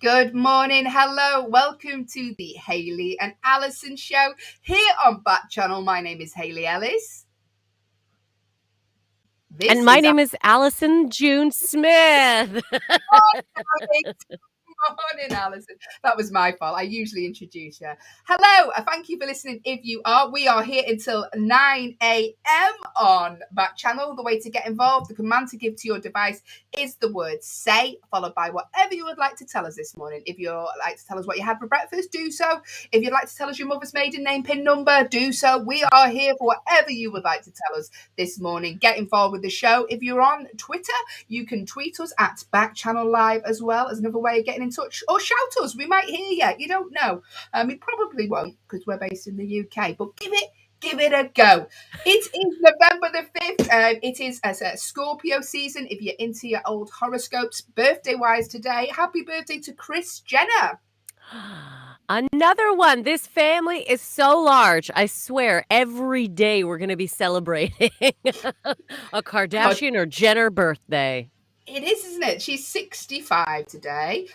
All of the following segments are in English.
Good morning, hello, welcome to the Hayley and Allyson show here on Backchannel. My name is Hayley Ellis. And my name is Allyson June Smith. Morning, Allyson. That was my fault. I usually introduce you. Hello, thank you for listening. If you are, we are here until 9 a.m. on Backchannel. The way to get involved, the command to give to your device is the word say, followed by whatever you would like to tell us this morning. If you'd like to tell us what you had for breakfast, do so. If you'd like to tell us your mother's maiden name, PIN number, do so. We are here for whatever you would like to tell us this morning. Get involved with the show. If you're on Twitter, you can tweet us at Backchannel Live as well as another way of getting in touch, or shout us. We might hear you. You don't know. We probably won't because we're based in the UK, but give it a go. It is November the 5th. It is a Scorpio season. If you're into your old horoscopes, birthday wise today, happy birthday to Kris Jenner. Another one. This family is so large. I swear, every day we're going to be celebrating a Kardashian or Jenner birthday. It is, isn't it? She's 65 today.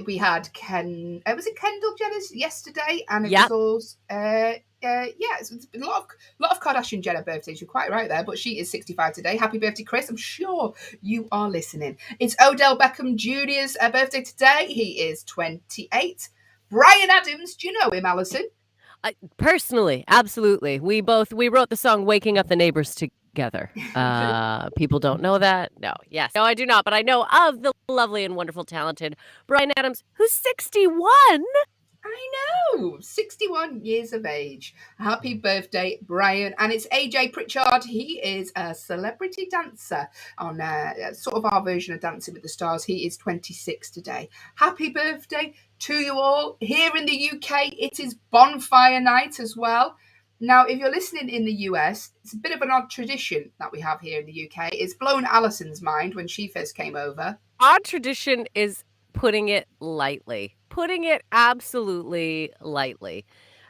We had was it Kendall Jenner yesterday? And it was also, it's been a lot of Kardashian Jenner birthdays. You're quite right there, but she is 65 today. Happy birthday, Kris. I'm sure you are listening. It's Odell Beckham Jr.'s birthday today. He is 28. Bryan Adams, do you know him, Allyson? Personally, absolutely. We wrote the song Waking Up the Neighbors together. People don't know that. No, I do not, but I know of the lovely and wonderful, talented Bryan Adams, who's 61. I know, 61 years of age. Happy birthday, Bryan. And it's AJ Pritchard. He is a celebrity dancer on sort of our version of Dancing with the Stars. He is 26 today. Happy birthday to you all. Here in the UK, it is Bonfire Night as well. Now, if you're listening in the US, it's a bit of an odd tradition that we have here in the UK. It's blown Allison's mind when she first came over. Odd tradition is putting it lightly. Putting it absolutely lightly.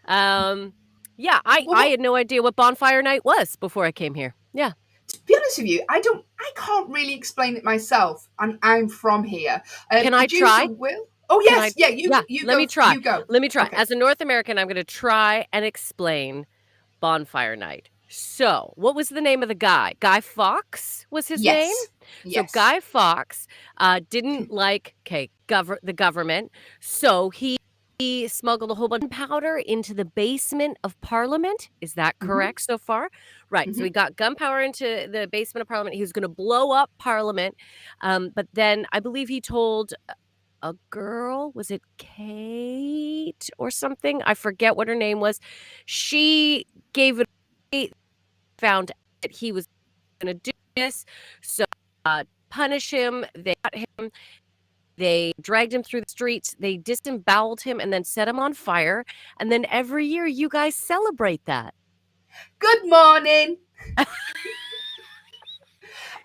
I had no idea what Bonfire Night was before I came here. Yeah. To be honest with you, I can't really explain it myself, and I'm from here. Can I try? Oh yes, you go. Let me try. You go. Let me try. Okay. As a North American, I'm going to try and explain Bonfire Night. So, what was the name of the guy? Guy Fawkes was his name? Yes. So, Guy Fawkes didn't like the government, so he smuggled a whole bunch of gunpowder into the basement of Parliament. Is that correct so far? Right. So he got gunpowder into the basement of Parliament. He was going to blow up Parliament. But then I believe he told a girl, was it Kate or something? I forget what her name was. She gave it, found that he was going to do this. So punish him. They got him. They dragged him through the streets. They disemboweled him and then set him on fire. And then every year you guys celebrate that. Good morning.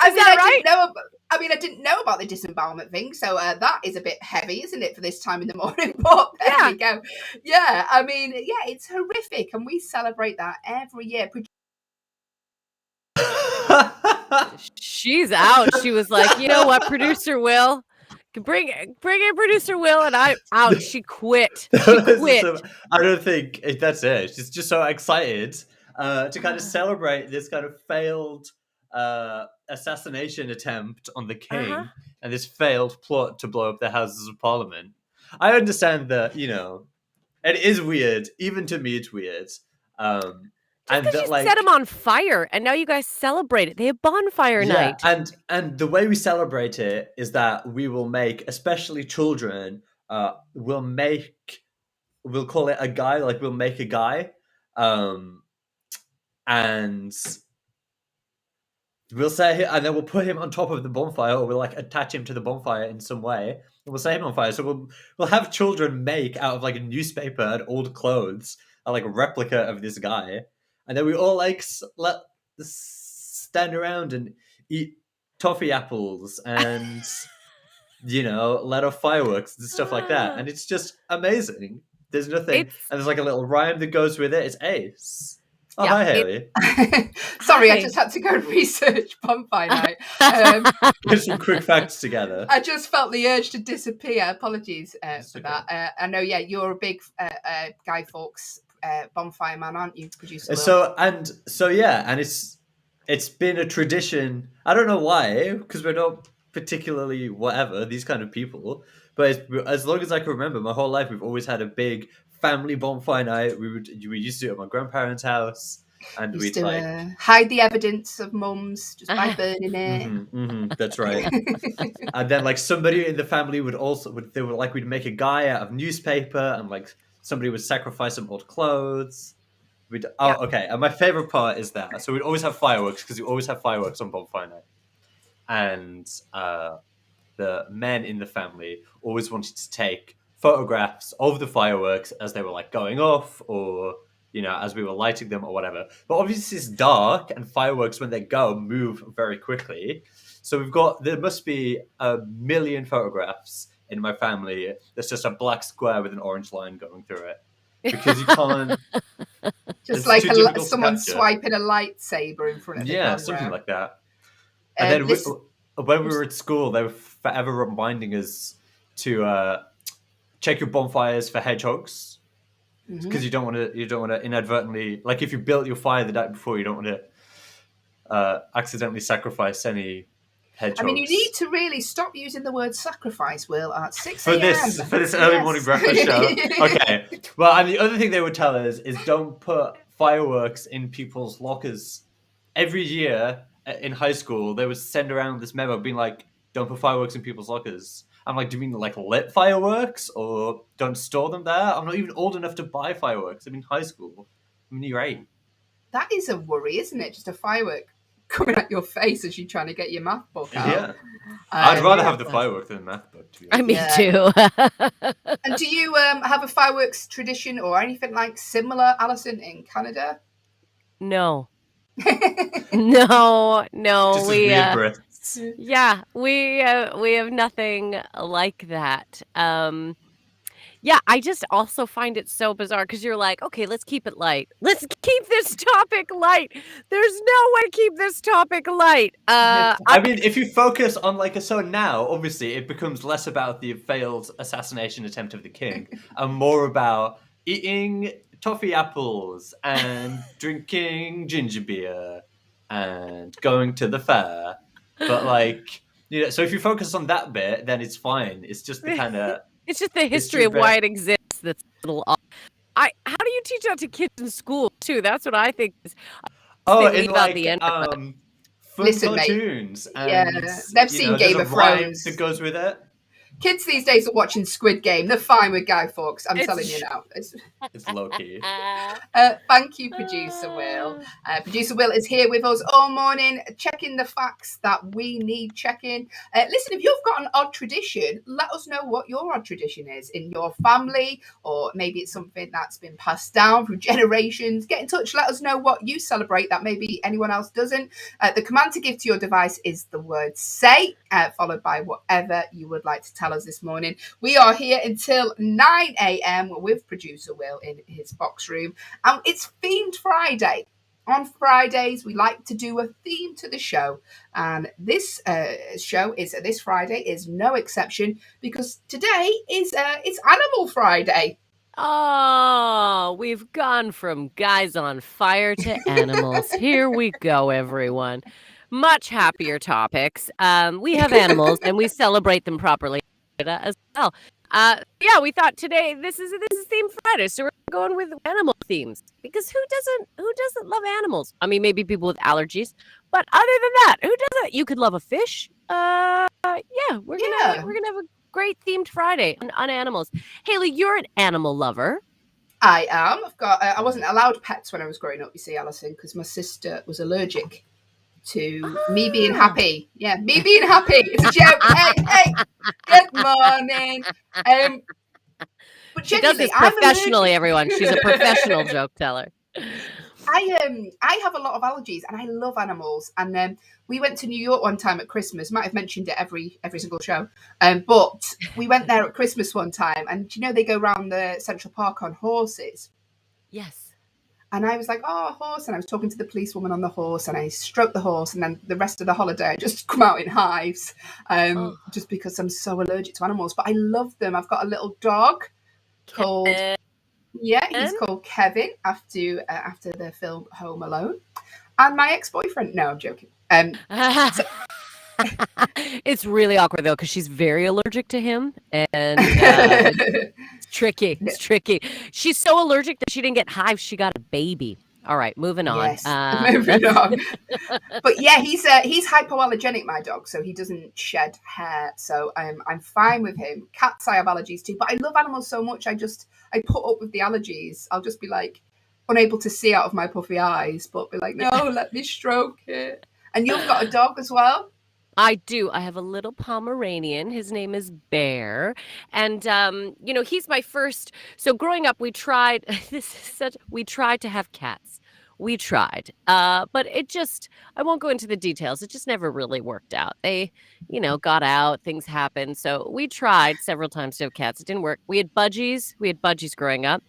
I didn't know about the disembowelment thing, so that is a bit heavy, isn't it, for this time in the morning? But there we go. Yeah, it's horrific, and we celebrate that every year. She's out. She was like, you know what, Producer Will? Bring in Producer Will, and I'm out. She quit. I don't think that's it. She's just so excited to kind of celebrate this kind of failed assassination attempt on the king and this failed plot to blow up the Houses of Parliament. I understand that, it is weird. Even to me, it's weird. And that, set him on fire, and now you guys celebrate it. They have Bonfire Night. And the way we celebrate it is that we will make, especially children, we'll call it a guy, like we'll make a guy, and we'll say, and then we'll put him on top of the bonfire, or we'll like attach him to the bonfire in some way, and we'll set him on fire. So we'll have children make out of like a newspaper and old clothes a like replica of this guy. And then we all like stand around and eat toffee apples and, let off fireworks and stuff like that. And it's just amazing. There's nothing. And there's like a little rhyme that goes with it. It's ace. Oh, Yeah, hi, Hayley. Sorry, I Hi. just had to go and research Bonfire Night. Get some quick facts together. I just felt the urge to disappear. Apologies It's for okay. that. I know, yeah, you're a big Guy Fawkes bonfire man, aren't you, producer Will? And it's been a tradition. I don't know why, because we're not particularly whatever these kind of people. But as long as I can remember, my whole life we've always had a big family bonfire night. We used to do it at my grandparents' house, and Used we'd to like hide the evidence of mums just by burning it. that's right. And then like somebody in the family we'd make a guy out of newspaper, and like somebody would sacrifice some old clothes. Yeah. Okay. And my favorite part is that. So we'd always have fireworks because we always have fireworks on Bonfire Night. And the men in the family always wanted to take photographs of the fireworks as they were like going off, or as we were lighting them or whatever. But obviously it's dark, and fireworks when they go move very quickly. So there must be 1 million photographs in my family. There's just a black square with an orange line going through it. Because you can't. Just It's like too difficult to someone capture. swiping a lightsaber in front of the camera. Something like that. And then when we were at school, they were forever reminding us to check your bonfires for hedgehogs, because you don't want to inadvertently, like if you built your fire the night before, you don't want to accidentally sacrifice any hedgehogs. I mean, you need to really stop using the word sacrifice, Will, at 6 for a.m. this early morning breakfast show. Okay. Well, and the other thing they would tell us is don't put fireworks in people's lockers. Every year in high school, they would send around this memo being like, don't put fireworks in people's lockers. I'm like, do you mean like lit fireworks, or don't store them there? I'm not even old enough to buy fireworks. I'm in high school. I'm in year 8. That is a worry, isn't it? Just a firework coming at your face as you're trying to get your math book out. Yeah. I'd rather have the firework than the math book, to be honest. Me too. And do you have a fireworks tradition or anything like similar, Allyson, in Canada? No. No. Just as weird, Brit. Yeah, we have nothing like that. Yeah, I just also find it so bizarre because you're like, okay, let's keep it light. Let's keep this topic light. There's no way to keep this topic light. I mean, if you focus on so now, obviously, it becomes less about the failed assassination attempt of the king and more about eating toffee apples and drinking ginger beer and going to the fair. But so if you focus on that bit, then it's fine. It's just the kind of it's just the history of why it exists that's a little off. How do you teach that to kids in school too? That's what I think. In fun cartoons. And, they've seen Game of Thrones that goes with it. Kids these days are watching Squid Game. They're fine with Guy Fawkes. I'm telling you now. It's low key. Thank you, Producer Will. Producer Will is here with us all morning, checking the facts that we need checking. Listen, if you've got an odd tradition, let us know what your odd tradition is in your family, or maybe it's something that's been passed down through generations. Get in touch. Let us know what you celebrate that maybe anyone else doesn't. The command to give to your device is the word say, followed by whatever you would like to tell us this morning. We are here until 9 a.m. with Producer Will in his box room, and it's themed Friday. On Fridays, we like to do a theme to the show, and this show is this Friday is no exception, because today is it's Animal Friday. Oh, we've gone from guys on fire to animals. Here we go, everyone. Much happier topics. We have animals and we celebrate them properly as well. Yeah, we thought today this is theme Friday, so we're going with animal themes, because who doesn't love animals? I mean, maybe people with allergies, but other than that, who doesn't? You could love a fish. Yeah, we're gonna have a great themed Friday on animals. Hayley, you're an animal lover. I am. I've got. I wasn't allowed pets when I was growing up. You see, Allyson, because my sister was allergic to me being happy. Yeah, me being happy. It's a joke. Hey, good morning. But she does this professionally, everyone. She's a professional joke teller. I have a lot of allergies, and I love animals. And we went to New York one time at Christmas. Might have mentioned it every single show. But we went there at Christmas one time, and they go around the Central Park on horses. Yes. And I was like, oh, a horse. And I was talking to the policewoman on the horse, and I stroked the horse. And then the rest of the holiday, I just come out in hives, Oh. just because I'm so allergic to animals. But I love them. I've got a little dog called, he's called Kevin after the film Home Alone. And my ex-boyfriend, no, I'm joking. It's really awkward though, because she's very allergic to him, and it's tricky. It's tricky. She's so allergic that she didn't get hives. She got a baby. All right, moving on. Yes, moving on. But yeah, he's hypoallergenic, my dog, so he doesn't shed hair. So I'm fine with him. Cats I have allergies to, but I love animals so much. I put up with the allergies. I'll just be like unable to see out of my puffy eyes, but be like, no, let me stroke it. And you've got a dog as well? I do. I have a little Pomeranian. His name is Bear. And, he's my first. So growing up, we tried, we tried to have cats. We tried. But I won't go into the details. It just never really worked out. They, got out, things happened. So we tried several times to have cats. It didn't work. We had budgies. Growing up,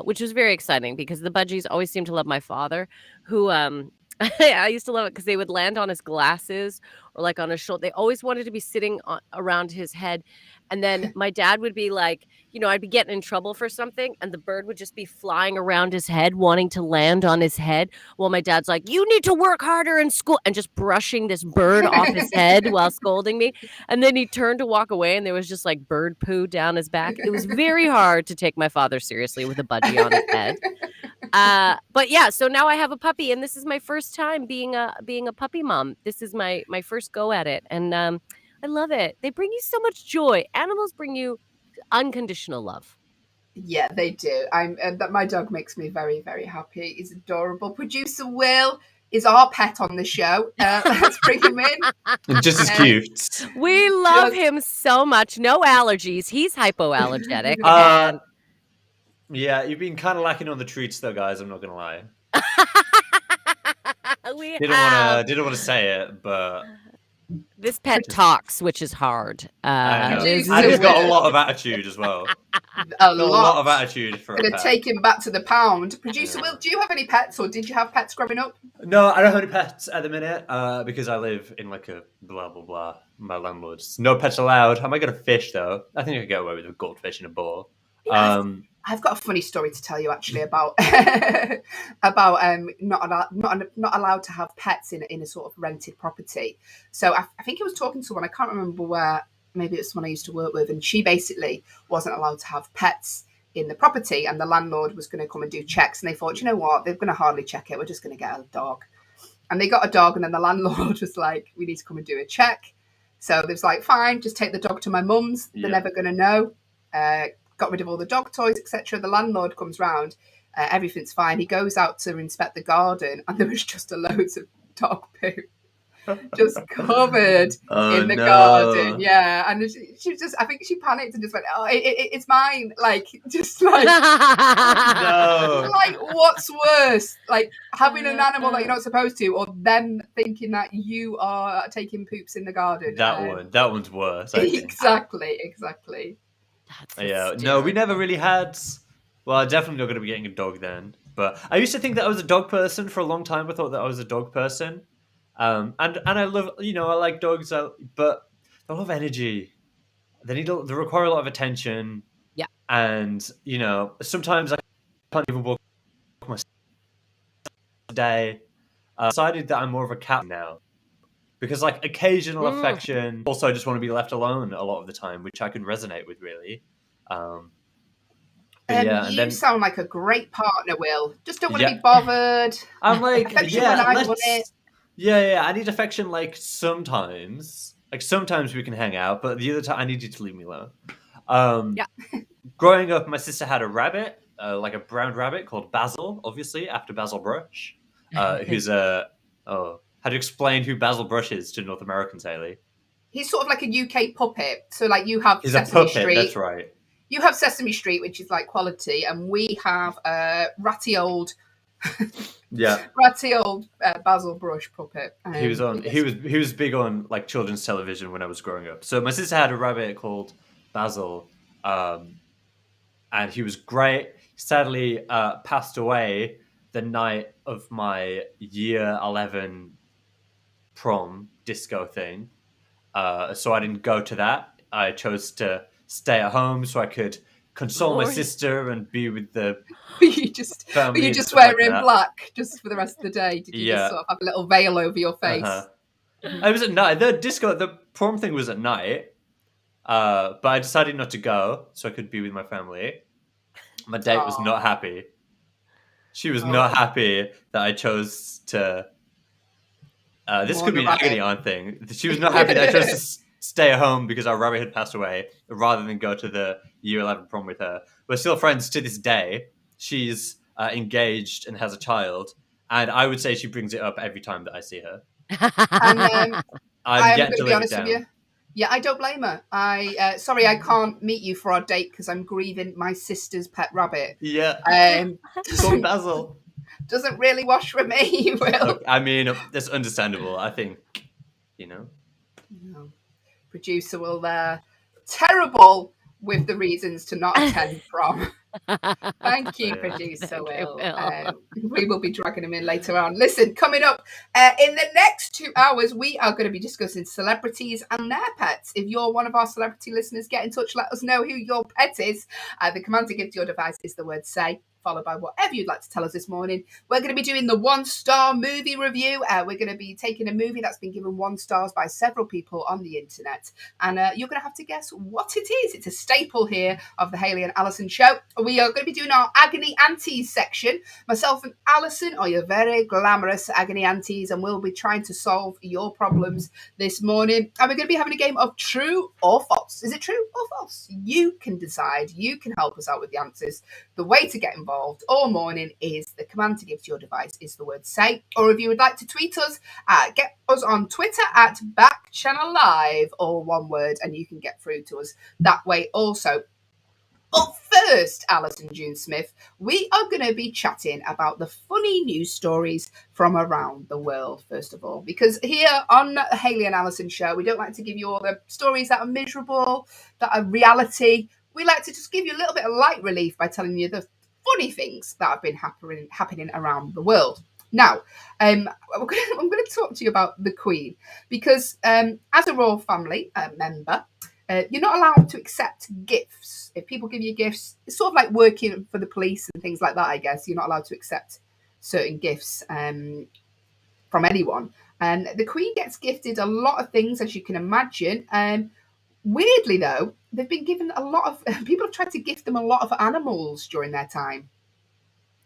which was very exciting because the budgies always seemed to love my father, who, I used to love it because they would land on his glasses or like on his shoulder. They always wanted to be sitting around his head. And then my dad would be like, I'd be getting in trouble for something, and the bird would just be flying around his head, wanting to land on his head. While my dad's like, you need to work harder in school, and just brushing this bird off his head while scolding me. And then he turned to walk away, and there was just like bird poo down his back. It was very hard to take my father seriously with a budgie on his head. But yeah, so now I have a puppy, and this is my first time being a puppy mom. This is my first go at it, and I love it. They bring you so much joy. Animals bring you unconditional love. Yeah, they do. My dog makes me very, very happy. He's adorable. Producer Will is our pet on the show. Let's bring him in. Just as cute. We love him so much. No allergies. He's hypoallergenic. Yeah, you've been kind of lacking on the treats, though, guys. I'm not gonna lie. Didn't want to say it, but this pet talks, which is hard. I know. And he's got a lot of attitude as well. A lot of attitude for a pet. take him back to the pound. Producer Will, do you have any pets, or did you have pets growing up? No, I don't have any pets at the minute because I live in like a blah blah blah. My landlord's no pets allowed. I might get a fish though. I think I could get away with a goldfish in a bowl. Yeah, I've got a funny story to tell you actually about not allowed to have pets in a sort of rented property. So I think I was talking to someone, I can't remember where, maybe it was someone I used to work with, and she basically wasn't allowed to have pets in the property, and the landlord was going to come and do checks, and they thought, you know what, they're going to hardly check it, we're just going to get a dog. And they got a dog, and then the landlord was like, we need to come and do a check. So they was like, fine, just take the dog to my mum's. They're never going to know. Got rid of all the dog toys, etc. The landlord comes round, everything's fine. He goes out to inspect the garden, and there was just loads of dog poo just covered in the garden. Yeah, and she just, I think she panicked and just went, oh, it's mine. Like, just like, no. Like, what's worse? Like, having an animal that you're not supposed to, or them thinking that you are taking poops in the garden. That one's worse. I think. Exactly. No, we never really had. Well, I'm definitely not going to be getting a dog then. But I used to think that I was a dog person for a long time. I thought that I was a dog person, and I love, I like dogs, but they love energy. They require a lot of attention. Yeah, and sometimes I can't even walk myself a day. I decided that I'm more of a cat now. Because like occasional affection, also I just want to be left alone a lot of the time, which I can resonate with really. You sound like a great partner, Will. Just don't want to be bothered. I'm like, I need affection like sometimes. Like sometimes we can hang out, but the other time I need you to leave me alone. Growing up, my sister had a rabbit, like a brown rabbit called Basil, obviously, after Basil Brush, who's how to explain who Basil Brush is to North Americans, Hayley? He's sort of like a UK puppet. So, like, you have He's Sesame a puppet, Street. That's right. You have Sesame Street, which is like quality, and we have ratty old Basil Brush puppet. He was big on like children's television when I was growing up. So my sister had a rabbit called Basil, and he was great. Sadly, passed away the night of my year 11 prom disco thing. So I didn't go to that. I chose to stay at home so I could console my Lord. sister and be with the Were you just family and stuff wearing like that. black just for the rest of the day? Did you just Yeah. sort of have a little veil over your face? I was at night. The prom thing was at night. But I decided not to go so I could be with my family. My date was not happy. She was not happy that I chose to. This could be an agony aunt thing. She was not happy that I chose to stay at home because our rabbit had passed away rather than go to the year 11 prom with her. We're still friends to this day. She's engaged and has a child, and I would say she brings it up every time that I see her. And I'm going yet to to be live it honest with down. you. Yeah, I don't blame her. Sorry, I can't meet you for our date because I'm grieving my sister's pet rabbit. Yeah. Poor Doesn't, Basil. doesn't really wash for me, Will. Look, I mean, that's understandable. I think, No. Producer will terrible with the reasons to not attend prom. Thank you, Yeah. producer Thank Will. you, We will be dragging him in later on. Listen, coming up in the next 2 hours, we are going to be discussing celebrities and their pets. If you're one of our celebrity listeners, get in touch. Let us know who your pet is. The command to give to your device is the word say, followed by whatever you'd like to tell us this morning. We're going to be doing the 1-star movie review. We're going to be taking a movie that's been given 1 star by several people on the internet. And you're going to have to guess what it is. It's a staple here of the Hayley and Allyson show. We are going to be doing our Agony Aunties section. Myself and Allyson are your very glamorous Agony Aunties, and we'll be trying to solve your problems this morning. And we're going to be having a game of true or false. Is it true or false? You can decide. You can help us out with the answers. The way to get involved all morning is the command to give to your device is the word say. Or if you would like to tweet us, get us on Twitter at Backchannel Live, or one word, and you can get through to us that way also. But first, Allyson June Smith, we are going to be chatting about the funny news stories from around the world, first of all, because here on the Hayley and Allyson show, we don't like to give you all the stories that are miserable, that are reality. We like to just give you a little bit of light relief by telling you the funny things that have been happening around the world. Now, I'm going to talk to you about the Queen, because as a royal family member, you're not allowed to accept gifts. If people give you gifts, it's sort of like working for the police and things like that, I guess. You're not allowed to accept certain gifts from anyone. And the Queen gets gifted a lot of things, as you can imagine. Weirdly, though, they've been given a lot of... People have tried to gift them a lot of animals during their time.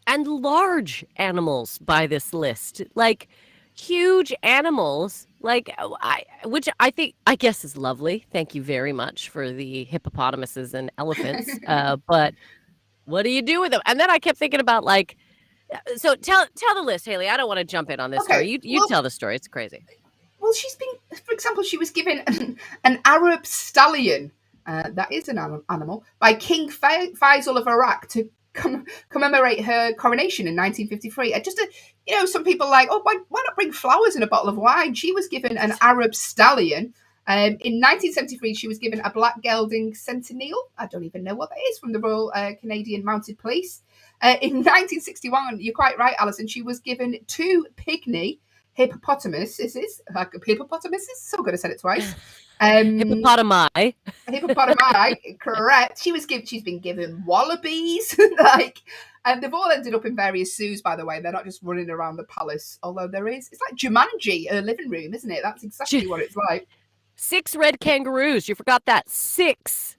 And large animals by this list. Like, huge animals, which I guess is lovely. Thank you very much for the hippopotamuses and elephants. But what do you do with them? And then I kept thinking about so tell the list, Hayley. I don't want to jump in on this story. You tell the story. It's crazy. Well, for example, she was given an Arab stallion. That is an animal by King Faisal of Iraq to commemorate her coronation in 1953. Some people why not bring flowers and a bottle of wine? She was given an Arab stallion. In 1973, she was given a black gelding centennial. I don't even know what that is, from the Royal Canadian Mounted Police. In 1961, you're quite right, Allyson, she was given 2 pygmy hippopotamuses. So I'm going to say it twice. Hippopotami, correct. She's been given wallabies, and they've all ended up in various zoos, by the way. They're not just running around the palace, although it's like Jumanji, her living room, isn't it? That's exactly what it's like. 6 red kangaroos. You forgot that. 6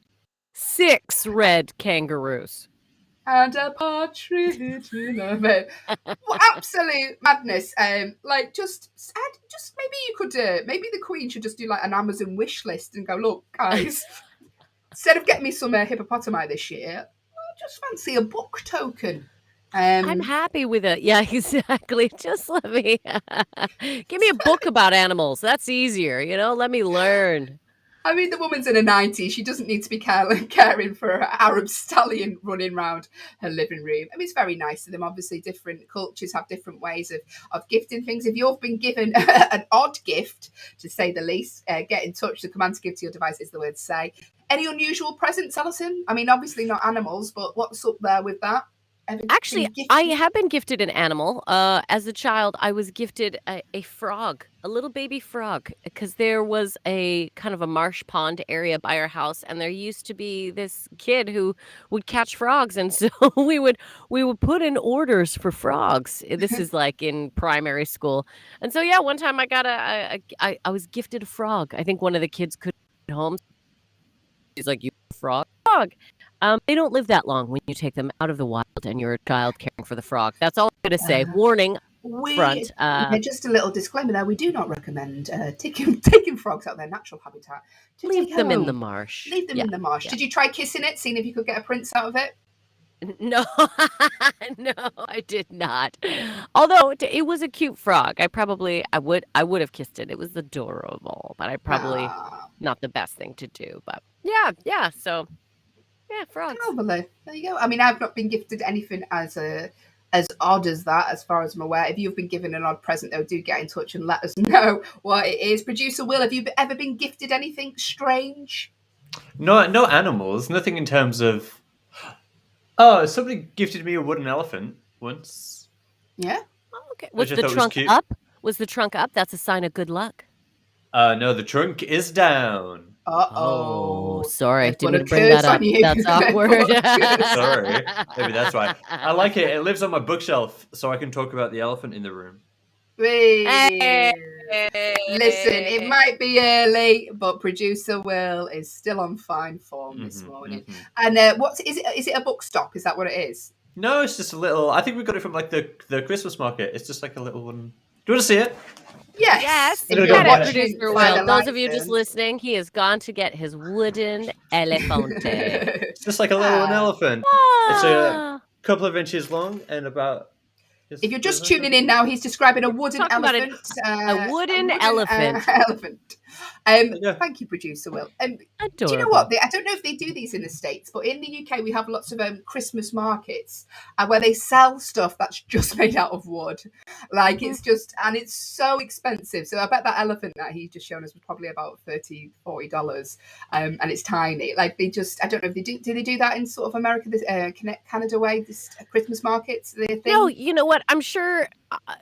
red kangaroos. And a partridge in a bed. Well, absolute madness. Just maybe you could, maybe the Queen should just do like an Amazon wish list and go, look, guys, instead of getting me some hippopotami this year, I just fancy a book token. I'm happy with it. Yeah, exactly. Just let me give me a book about animals. That's easier. Let me learn. I mean, the woman's in her 90s. She doesn't need to be caring for her Arab stallion running around her living room. I mean, it's very nice of them. Obviously, different cultures have different ways of gifting things. If you've been given an odd gift, to say the least, get in touch. The command to give to your device is the word say. Any unusual presents, Allyson? I mean, obviously not animals, but what's up there with that? Actually, been gifted? I have been gifted an animal. As a child, I was gifted a frog, a little baby frog, because there was a kind of a marsh pond area by our house, and there used to be this kid who would catch frogs, and so we would put in orders for frogs. This is like in primary school, and so yeah, one time I got I was gifted a frog. I think one of the kids could get home. He's like, "You frog?" They don't live that long when you take them out of the wild and you're a child caring for the frog. That's all I'm going to say. Warning front. Just a little disclaimer there. We do not recommend taking frogs out of their natural habitat. Leave them in the marsh. Leave them in the marsh. Yeah. Did you try kissing it, seeing if you could get a prince out of it? No, no, I did not. Although it was a cute frog. I would have kissed it. It was adorable, but I probably not the best thing to do. But yeah. So yeah, frogs. Lovely. There you go. I mean, I've not been gifted anything as odd as that, as far as I'm aware. If you've been given an odd present, though, do get in touch and let us know what it is. Producer Will, have you ever been gifted anything strange? No animals. Nothing in terms of. Oh, somebody gifted me a wooden elephant once. Yeah. Oh, okay. Was the trunk up? Was the trunk up? That's a sign of good luck. No, the trunk is down. Oh, sorry. Didn't bring that up. That's awkward. Sorry. Maybe that's why. I like it. It lives on my bookshelf, so I can talk about the elephant in the room. Hey. Listen, it might be early, but Producer Will is still on fine form this morning. And what is it? Is it a book stop? Is that what it is? No, it's just a little. I think we got it from like the Christmas market. It's just like a little one. Do you want to see it? Yes. If you're Producer Will, those of you just listening, he has gone to get his wooden elefante. It's just like a little elephant. It's a couple of inches long and about. If you're just tuning in now, he's describing a wooden elephant. A wooden elephant. Thank you, Producer Will. Do you know what? I don't know if they do these in the States, but in the UK we have lots of Christmas markets where they sell stuff that's just made out of wood. Like it's just, and it's so expensive. So I bet that elephant that he's just shown us was probably about $30, $40. And it's tiny. Like they just, I don't know if they do they do that in sort of America, this Canada way, this Christmas markets? No, you know what? I'm sure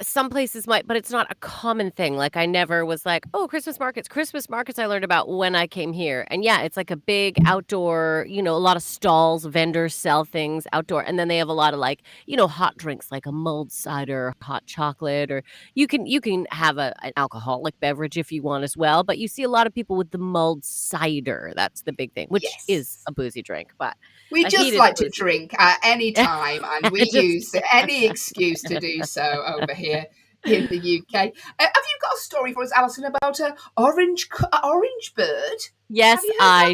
some places might, but it's not a common thing. Like I never was like, oh, Christmas markets. Christmas markets I learned about when I came here. And yeah, it's like a big outdoor, a lot of stalls, vendors sell things outdoor. And then they have a lot of like, hot drinks like a mulled cider, hot chocolate, or you can have an alcoholic beverage if you want as well. But you see a lot of people with the mulled cider. That's the big thing, which is a boozy drink. But we just like to drink at any time, and we use any excuse to do so over here in the UK. Have you got a story for us, Allyson, about an orange bird? Yes, I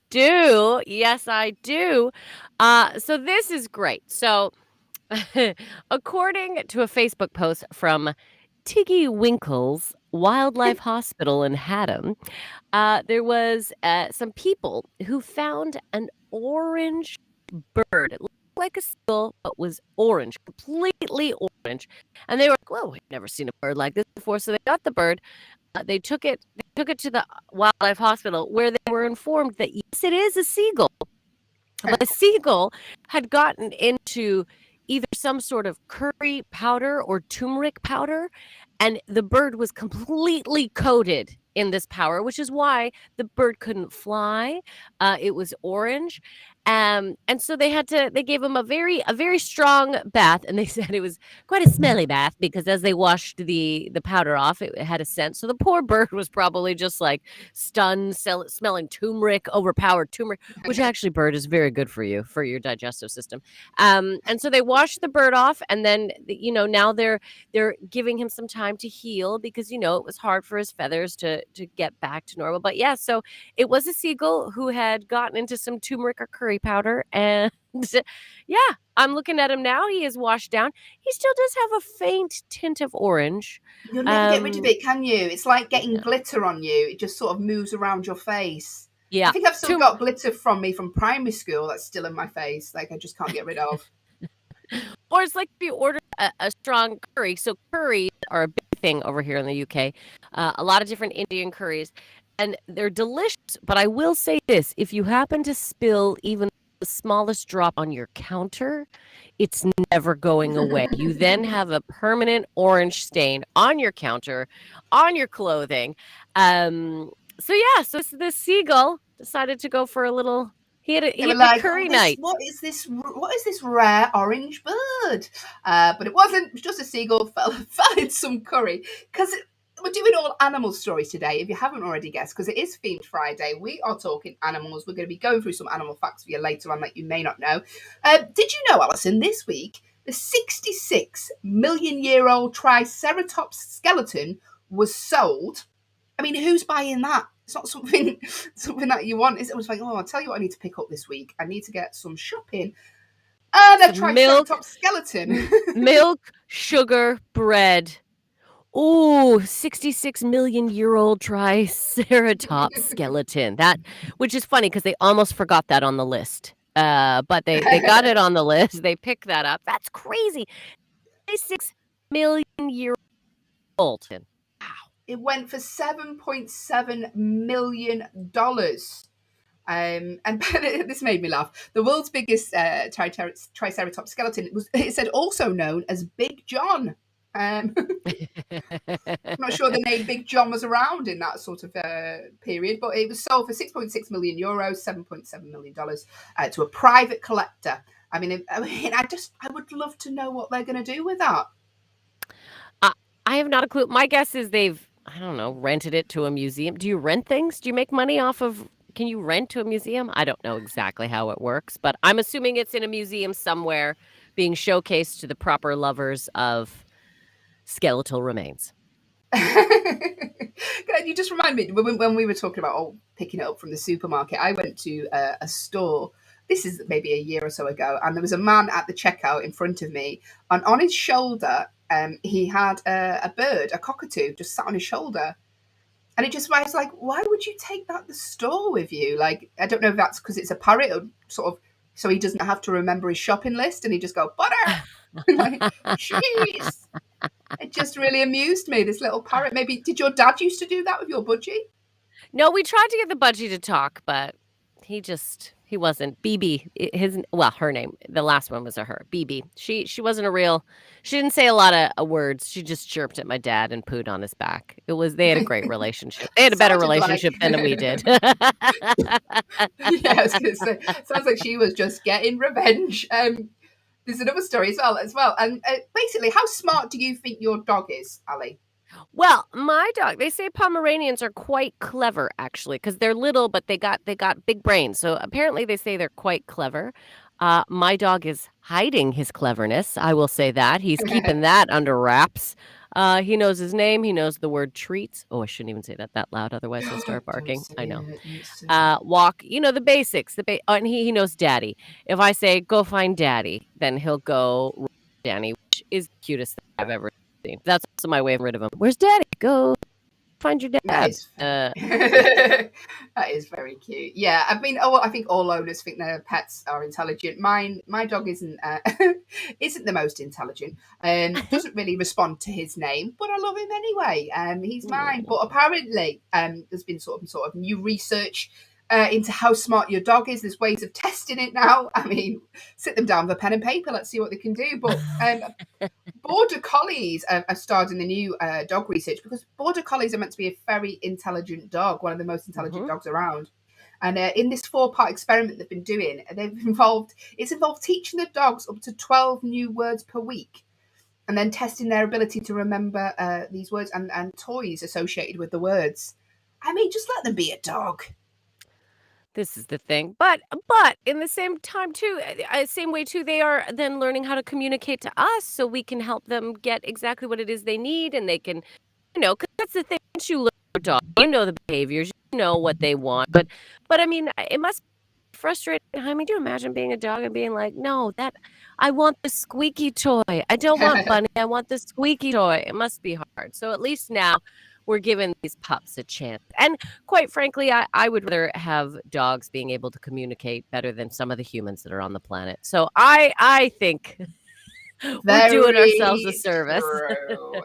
do. Yes, I do. So this is great. So according to a Facebook post from Tiggy Winkle's Wildlife Hospital in Haddam, there was some people who found an orange bird. It looked like a seagull, but was orange, completely orange. And they were like, whoa, we've never seen a bird like this before. So they got the bird. They took it to the Wildlife Hospital, where they were informed that yes, it is a seagull. But the seagull had gotten into either some sort of curry powder or turmeric powder, and the bird was completely coated in this powder, which is why the bird couldn't fly. It was orange. And so they gave him a very strong bath, and they said it was quite a smelly bath because as they washed the powder off, it had a scent. So the poor bird was probably just like stunned, smelling turmeric, overpowered turmeric, which actually bird is very good for you, for your digestive system. And so they washed the bird off, and then now they're giving him some time to heal because it was hard for his feathers to get back to normal. But yeah, so it was a seagull who had gotten into some turmeric or curry powder, and yeah, I'm looking at him now. He is washed down. He still does have a faint tint of orange. You'll never get rid of it, can you? It's like getting glitter on you. It just sort of moves around your face. Yeah, I think I've still got glitter from primary school that's still in my face, like I just can't get rid of. Or it's like if you order a strong curry. So curries are a big thing over here in the UK. A lot of different Indian curries, and they're delicious. But I will say this: if you happen to spill even the smallest drop on your counter, it's never going away. You then have a permanent orange stain on your counter, on your clothing. So this seagull decided to go for a little. He had They were a like, curry oh, night. what is this rare orange bird? But it wasn't. It was just a seagull fell in some curry. Because we're doing all animal stories today, if you haven't already guessed, because it is Themed Friday. We are talking animals. We're going to be going through some animal facts for you later on that you may not know. Did you know, Allyson, this week, the 66-million-year-old Triceratops skeleton was sold? I mean, who's buying that? It's not something that you want. It was like, oh, I'll tell you what I need to pick up this week. I need to get some shopping. And a Triceratops skeleton. Milk, sugar, bread. Ooh, 66-million-year-old Triceratops skeleton. Which is funny because they almost forgot that on the list. But they got it on the list. They picked that up. That's crazy. 6-million-year-old. It went for $7.7 million. And this made me laugh. The world's biggest Triceratops skeleton it said also known as Big John. I'm not sure the name Big John was around in that sort of period, but it was sold for €6.6 million, $7.7 million to a private collector. I would love to know what they're going to do with that. I have not a clue. My guess is they've, I don't know, rented it to a museum. Do you rent things? Do you make money off of, can you rent to a museum? I don't know exactly how it works, but I'm assuming it's in a museum somewhere being showcased to the proper lovers of skeletal remains. You just remind me, when we were talking about picking it up from the supermarket, I went to a store. This is maybe a year or so ago, and there was a man at the checkout in front of me, and on his shoulder, he had a bird, a cockatoo, just sat on his shoulder. And I was like, why would you take that to the store with you? Like, I don't know if that's because it's a parrot, or sort of, so he doesn't have to remember his shopping list, and he just go, butter, like, cheese. It just really amused me, this little parrot. Maybe, did your dad used to do that with your budgie? No, we tried to get the budgie to talk, but he wasn't. BB, her name, the last one was a her, BB. She wasn't she didn't say a lot of words. She just chirped at my dad and pooed on his back. They had a great relationship. They had a better relationship than we did. Yeah, I was going to say, sounds like she was just getting revenge. There's another story as well. And basically, how smart do you think your dog is, Ali? Well, my dog, they say Pomeranians are quite clever, actually, because they're little, but they got big brains. So apparently they say they're quite clever. My dog is hiding his cleverness. I will say that. He's keeping that under wraps. He knows his name. He knows the word treats. Oh, I shouldn't even say that loud. Otherwise he'll start barking. I know. Walk, the basics. And he knows daddy. If I say, go find daddy, then he'll go Danny, which is the cutest thing I've ever seen. That's also my way of rid of him. Where's daddy? Go find your dad. That is very cute. Yeah, I think all owners think their pets are intelligent. My dog isn't the most intelligent. Doesn't really respond to his name, but I love him anyway. He's mine. But apparently, there's been sort of new research into how smart your dog is. There's ways of testing it now. I mean, sit them down with a pen and paper. Let's see what they can do. But Border Collies are starting the new dog research, because Border Collies are meant to be a very intelligent dog, one of the most intelligent dogs around. And in this 4-part experiment they've been doing, it's involved teaching the dogs up to 12 new words per week, and then testing their ability to remember these words and toys associated with the words. I mean, just let them be a dog. This is the thing. But in the same time, too, same way, too, they are then learning how to communicate to us so we can help them get exactly what it is they need. And they can, because that's the thing. Once you learn your dog, you know the behaviors, you know what they want. But I mean, it must be frustrating. I mean, do you imagine being a dog and being like, no, I want the squeaky toy. I don't want Bunny. I want the squeaky toy. It must be hard. So at least now we're giving these pups a chance. And quite frankly, I would rather have dogs being able to communicate better than some of the humans that are on the planet. So I think We're doing Very ourselves a service. true.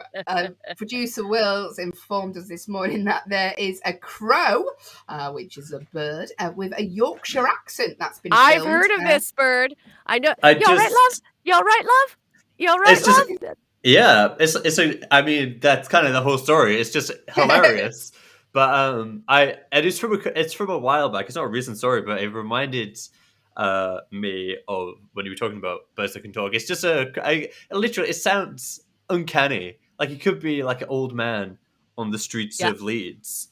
Producer Will's informed us this morning that there is a crow, which is a bird, with a Yorkshire accent that's been I've filmed. heard of this bird. I know. I You all right, love? just, You all right, love? You all right, it's just, love? yeah, I mean, that's kind of the whole story. It's just hilarious. But and it's from a while back. It's not a recent story, but it reminded me of when you were talking about birds that can talk. It's just literally, it sounds uncanny. Like it could be like an old man on the streets Yeah. of Leeds.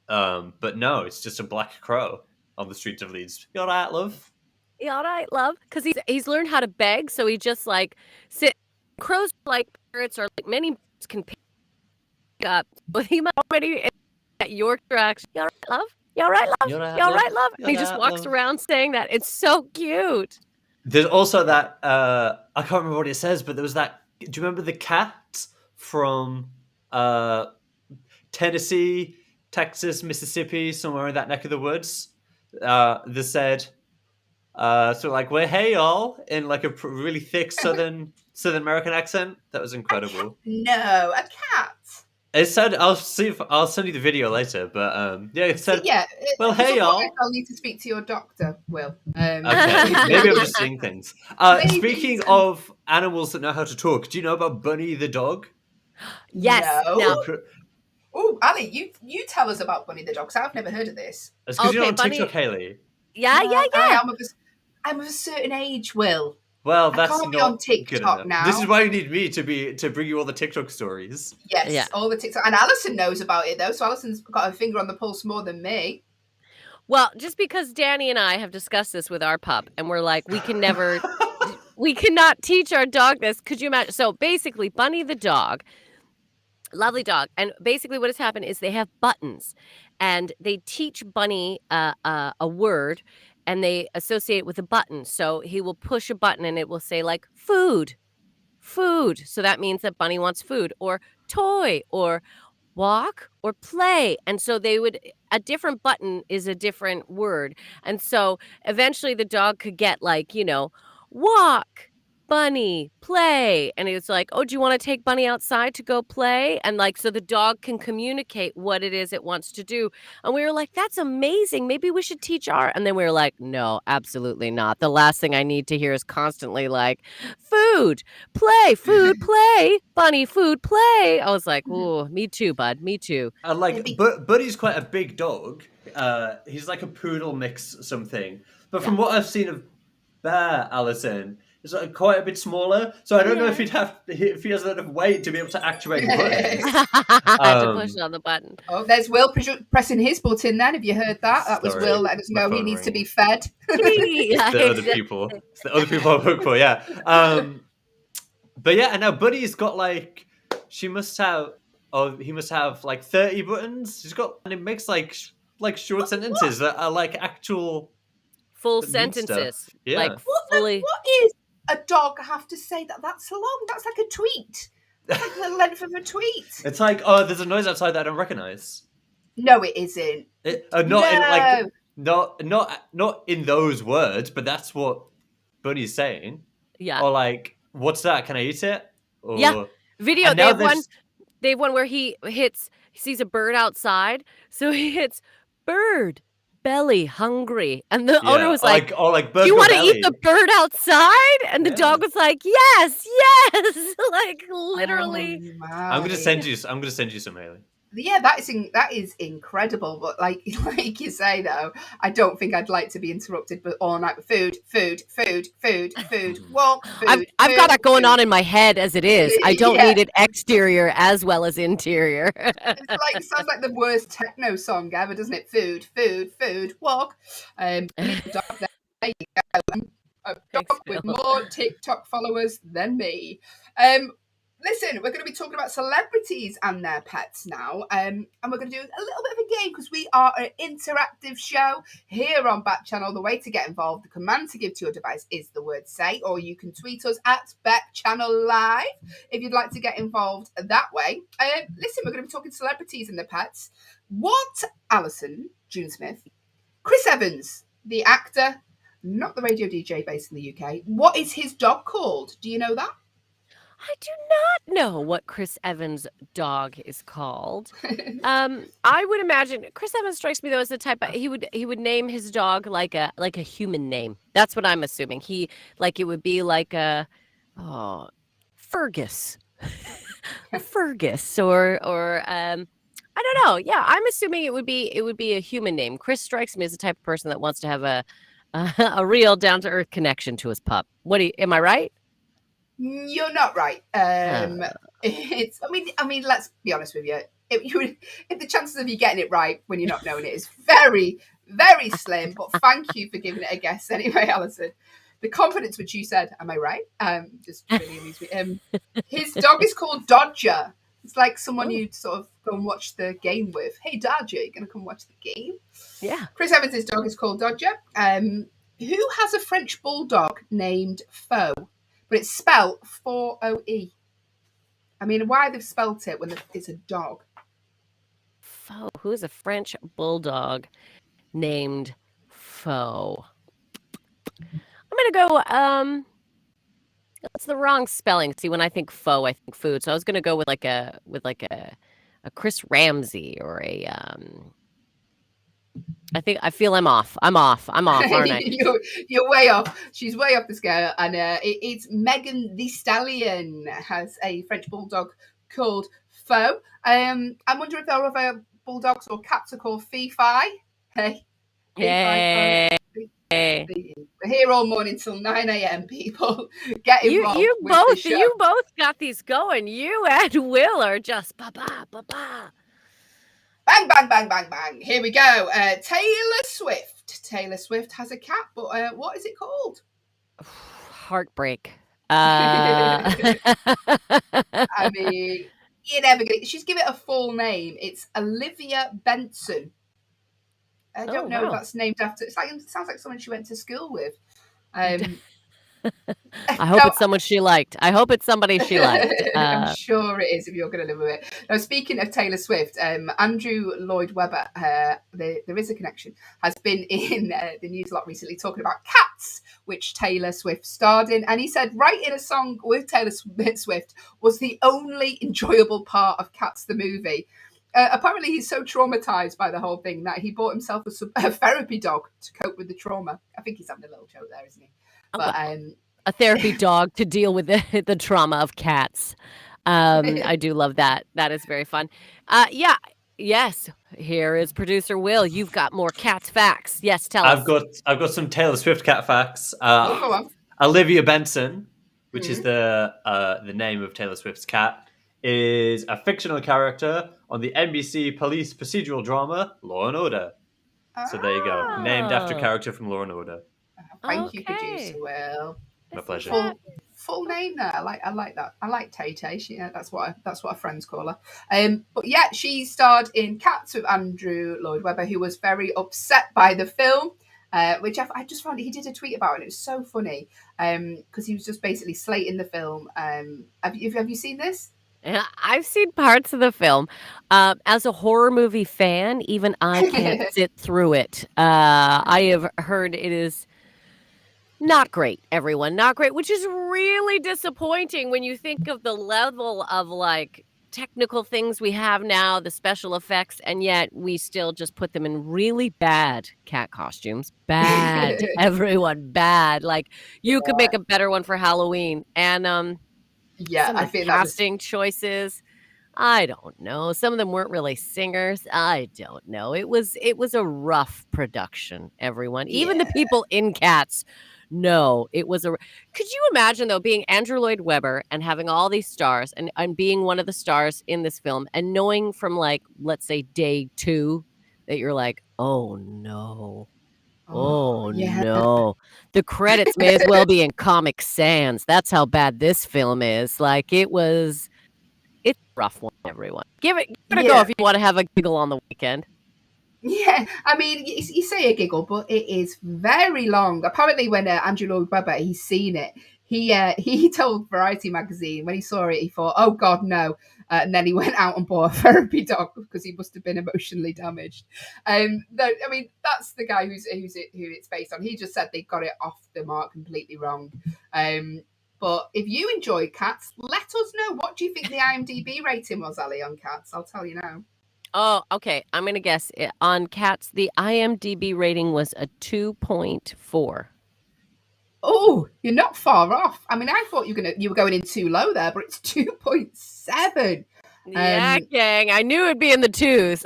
But no, it's just a black crow on the streets of Leeds. You all right, love? You all right, love? Because he's learned how to beg, so he just like sit. Crows like parrots or like many birds can pick up, but he might already at Yorkshire accent. You all right, love? You all right, love? You all right, You all love? right, love? You And he all just right, walks love? around saying that. It's so cute. There's also that I can't remember what it says, but there was that. Do you remember the cat from Tennessee, Texas, Mississippi, somewhere in that neck of the woods? That said, so like, well, hey y'all, in like a really thick Southern American accent. That was incredible. No, a cat. It said, I'll send you the video later, but yeah, it said, Yeah. well, hey y'all. I'll need to speak to your doctor, Will. Okay, maybe I'm just seeing things. Maybe Speaking some- of animals that know how to talk, do you know about Bunny the dog? Yes. No. Now, Oh, Ali, you tell us about Bunny the dog. 'Cause I've never heard of this. It's because you're Okay, on Bunny- TikTok, Haley. yeah. I'm of a certain age, Will. Well, I that's can't be not on TikTok good enough. now. This is why you need me to bring you all the TikTok stories. Yes, Yeah. all the TikTok. And Allyson knows about it, though. So Allison's got her finger on the pulse more than me. Well, just because Danny and I have discussed this with our pup, and we're like, we cannot teach our dog this. Could you imagine? So basically, Bunny the dog, lovely dog, and basically what has happened is they have buttons, and they teach Bunny a word, and they associate it with a button. So he will push a button, and it will say like food. So that means that Bunny wants food, or toy, or walk, or play. And so a different button is a different word. And so eventually the dog could get like, walk, Bunny, play. And it's like, oh, do you want to take Bunny outside to go play? And like, so the dog can communicate what it is it wants to do. And we were like, that's amazing. Maybe we should teach And then we were like, no, absolutely not. The last thing I need to hear is constantly like, food, play, Bunny, food, play. I was like, oh, me too, bud. Me too. And like, Buddy's quite a big dog. He's like a poodle mix something. But from what I've seen of Bear, Allyson, is like quite a bit smaller. So I don't know if if he has enough weight to be able to actuate buttons. To push on the button. Oh, there's Will pressing his button then. Have you heard that? That was Sorry, Will letting us my know he phone needs to be rang. fed. Yeah, The other people. It's the other people I work for, yeah. But yeah, and now Buddy's got like, he must have like 30 buttons. She's got, and it makes like short sentences that are like actual full that mean sentences. stuff. Yeah. Like What is a dog have to say that's so long? That's like a tweet. That's like the length of a tweet. It's like, oh, there's a noise outside that I don't recognize. No, it isn't. Not in like not in those words, but that's what Bunny's saying. Yeah. Or like, what's that? Can I eat it? Or, Yeah. Video. and They now have one. there's- They have one where he sees a bird outside, so he hits bird belly hungry, and the owner was like, like "Do you want to eat the bird outside?" And the Yeah. dog was like, "Yes, like literally." Oh, I'm gonna my. send you some, Haley. Yeah, that is incredible. But like you say though, I don't think I'd like to be interrupted but all night with food, walk, food. I've got that going on in my head as it is. I don't Yeah. need it exterior as well as interior. It sounds like the worst techno song ever, doesn't it? Food, walk. There you go. A dog with more TikTok followers than me. Listen, we're going to be talking about celebrities and their pets now. And we're going to do a little bit of a game because we are an interactive show here on Backchannel. The way to get involved, the command to give to your device is the word say, or you can tweet us at Backchannel Live if you'd like to get involved that way. Listen, we're going to be talking celebrities and their pets. What Allyson, June Smith, Chris Evans, the actor, not the radio DJ based in the UK, what is his dog called? Do you know that? I do not know what Chris Evans' dog is called. I would imagine Chris Evans strikes me though as the type he would name his dog like a human name. That's what I'm assuming. It would be like a Fergus. A Fergus or I don't know. Yeah, I'm assuming it would be a human name. Chris strikes me as the type of person that wants to have a real down to earth connection to his pup. Am I right? You're not right. It's. I mean. Let's be honest with you. If the chances of you getting it right when you're not knowing it is very, very slim. But thank you for giving it a guess anyway, Allyson. The confidence which you said, "Am I right?" Just really amused me. His dog is called Dodger. It's like someone you'd sort of go and watch the game with. Hey, Dodger, you gonna come watch the game? Yeah. Chris Evans' dog is called Dodger. Who has a French bulldog named Foe? But it's spelled Foe. I mean, why they've spelt it when it's a dog? Foe. Who is a French bulldog named Foe? I'm gonna go. That's the wrong spelling. See, when I think foe, I think food. So I was gonna go with a Chris Ramsey or a. I feel I'm off. I'm off, aren't I? You're way off. She's way off the scale. And it's Megan the Stallion has a French bulldog called Foe. I'm wondering if there are other bulldogs or cats are called Fee-Fi. Hey. Hey. We're here all morning till 9 a.m. People, get involved. You both got these going. You and Will are just ba ba ba ba. Bang, bang, bang, bang, bang. Here we go. Taylor Swift. Taylor Swift has a cat, but what is it called? Heartbreak. I mean, you're never gonna. She's given it a full name. It's Olivia Benson. I don't know if that's named after. It sounds like someone she went to school with. I hope it's someone she liked. I hope it's somebody she liked. I'm sure it is if you're going to live with it. Now, speaking of Taylor Swift, Andrew Lloyd Webber, there is a connection, has been in the news a lot recently talking about Cats, which Taylor Swift starred in. And he said writing a song with Taylor Swift was the only enjoyable part of Cats the movie. Apparently, he's so traumatized by the whole thing that he bought himself a therapy dog to cope with the trauma. I think he's having a little joke there, isn't he? But a therapy dog to deal with the trauma of cats. I do love that. That is very fun. Yes. Here is producer Will. You've got more Cats facts. Yes, tell us. I've got some Taylor Swift cat facts. go on. Olivia Benson, which is the name of Taylor Swift's cat, is a fictional character on the NBC police procedural drama Law and Order. So there you go. Named after character from Law and Order. Thank you, producer Will. My pleasure. Full name there. I like that. I like Tay Tay. That's what our friends call her. But yeah, she starred in Cats with Andrew Lloyd Webber, who was very upset by the film. Which I just found he did a tweet about it. It was so funny because he was just basically slating the film. Have you seen this? I've seen parts of the film. As a horror movie fan, even I can't sit through it. I have heard it is not great, everyone. Not great, which is really disappointing when you think of the level of technical things we have now, the special effects, and yet we still just put them in really bad cat costumes. Bad. Everyone, bad. You could make a better one for Halloween. And I think casting choices, I don't know. Some of them weren't really singers. I don't know. It was a rough production, everyone. Even the people in Cats. No, it was could you imagine though being Andrew Lloyd Webber and having all these stars and being one of the stars in this film and knowing from let's say day 2 that you're oh no. Oh no. The credits may as well be in Comic Sans. That's how bad this film is. It's a rough one, everyone. Give it a go if you want to have a giggle on the weekend. Yeah, I mean, you say a giggle, but it is very long. Apparently, when Andrew Lloyd Webber, he's seen it, he told Variety magazine when he saw it, he thought, "Oh God, no!" And then he went out and bought a therapy dog because he must have been emotionally damaged. I mean, that's the guy who it's based on. He just said they got it off the mark completely wrong. But But if you enjoyed cats, let us know. What do you think the IMDb rating was, Ali, on cats? I'll tell you now. Oh, okay. I'm going to guess on cats, the IMDb rating was a 2.4. Oh, you're not far off. I mean, I thought you were going in too low there, but it's 2.7. Yeah, gang. I knew it'd be in the twos.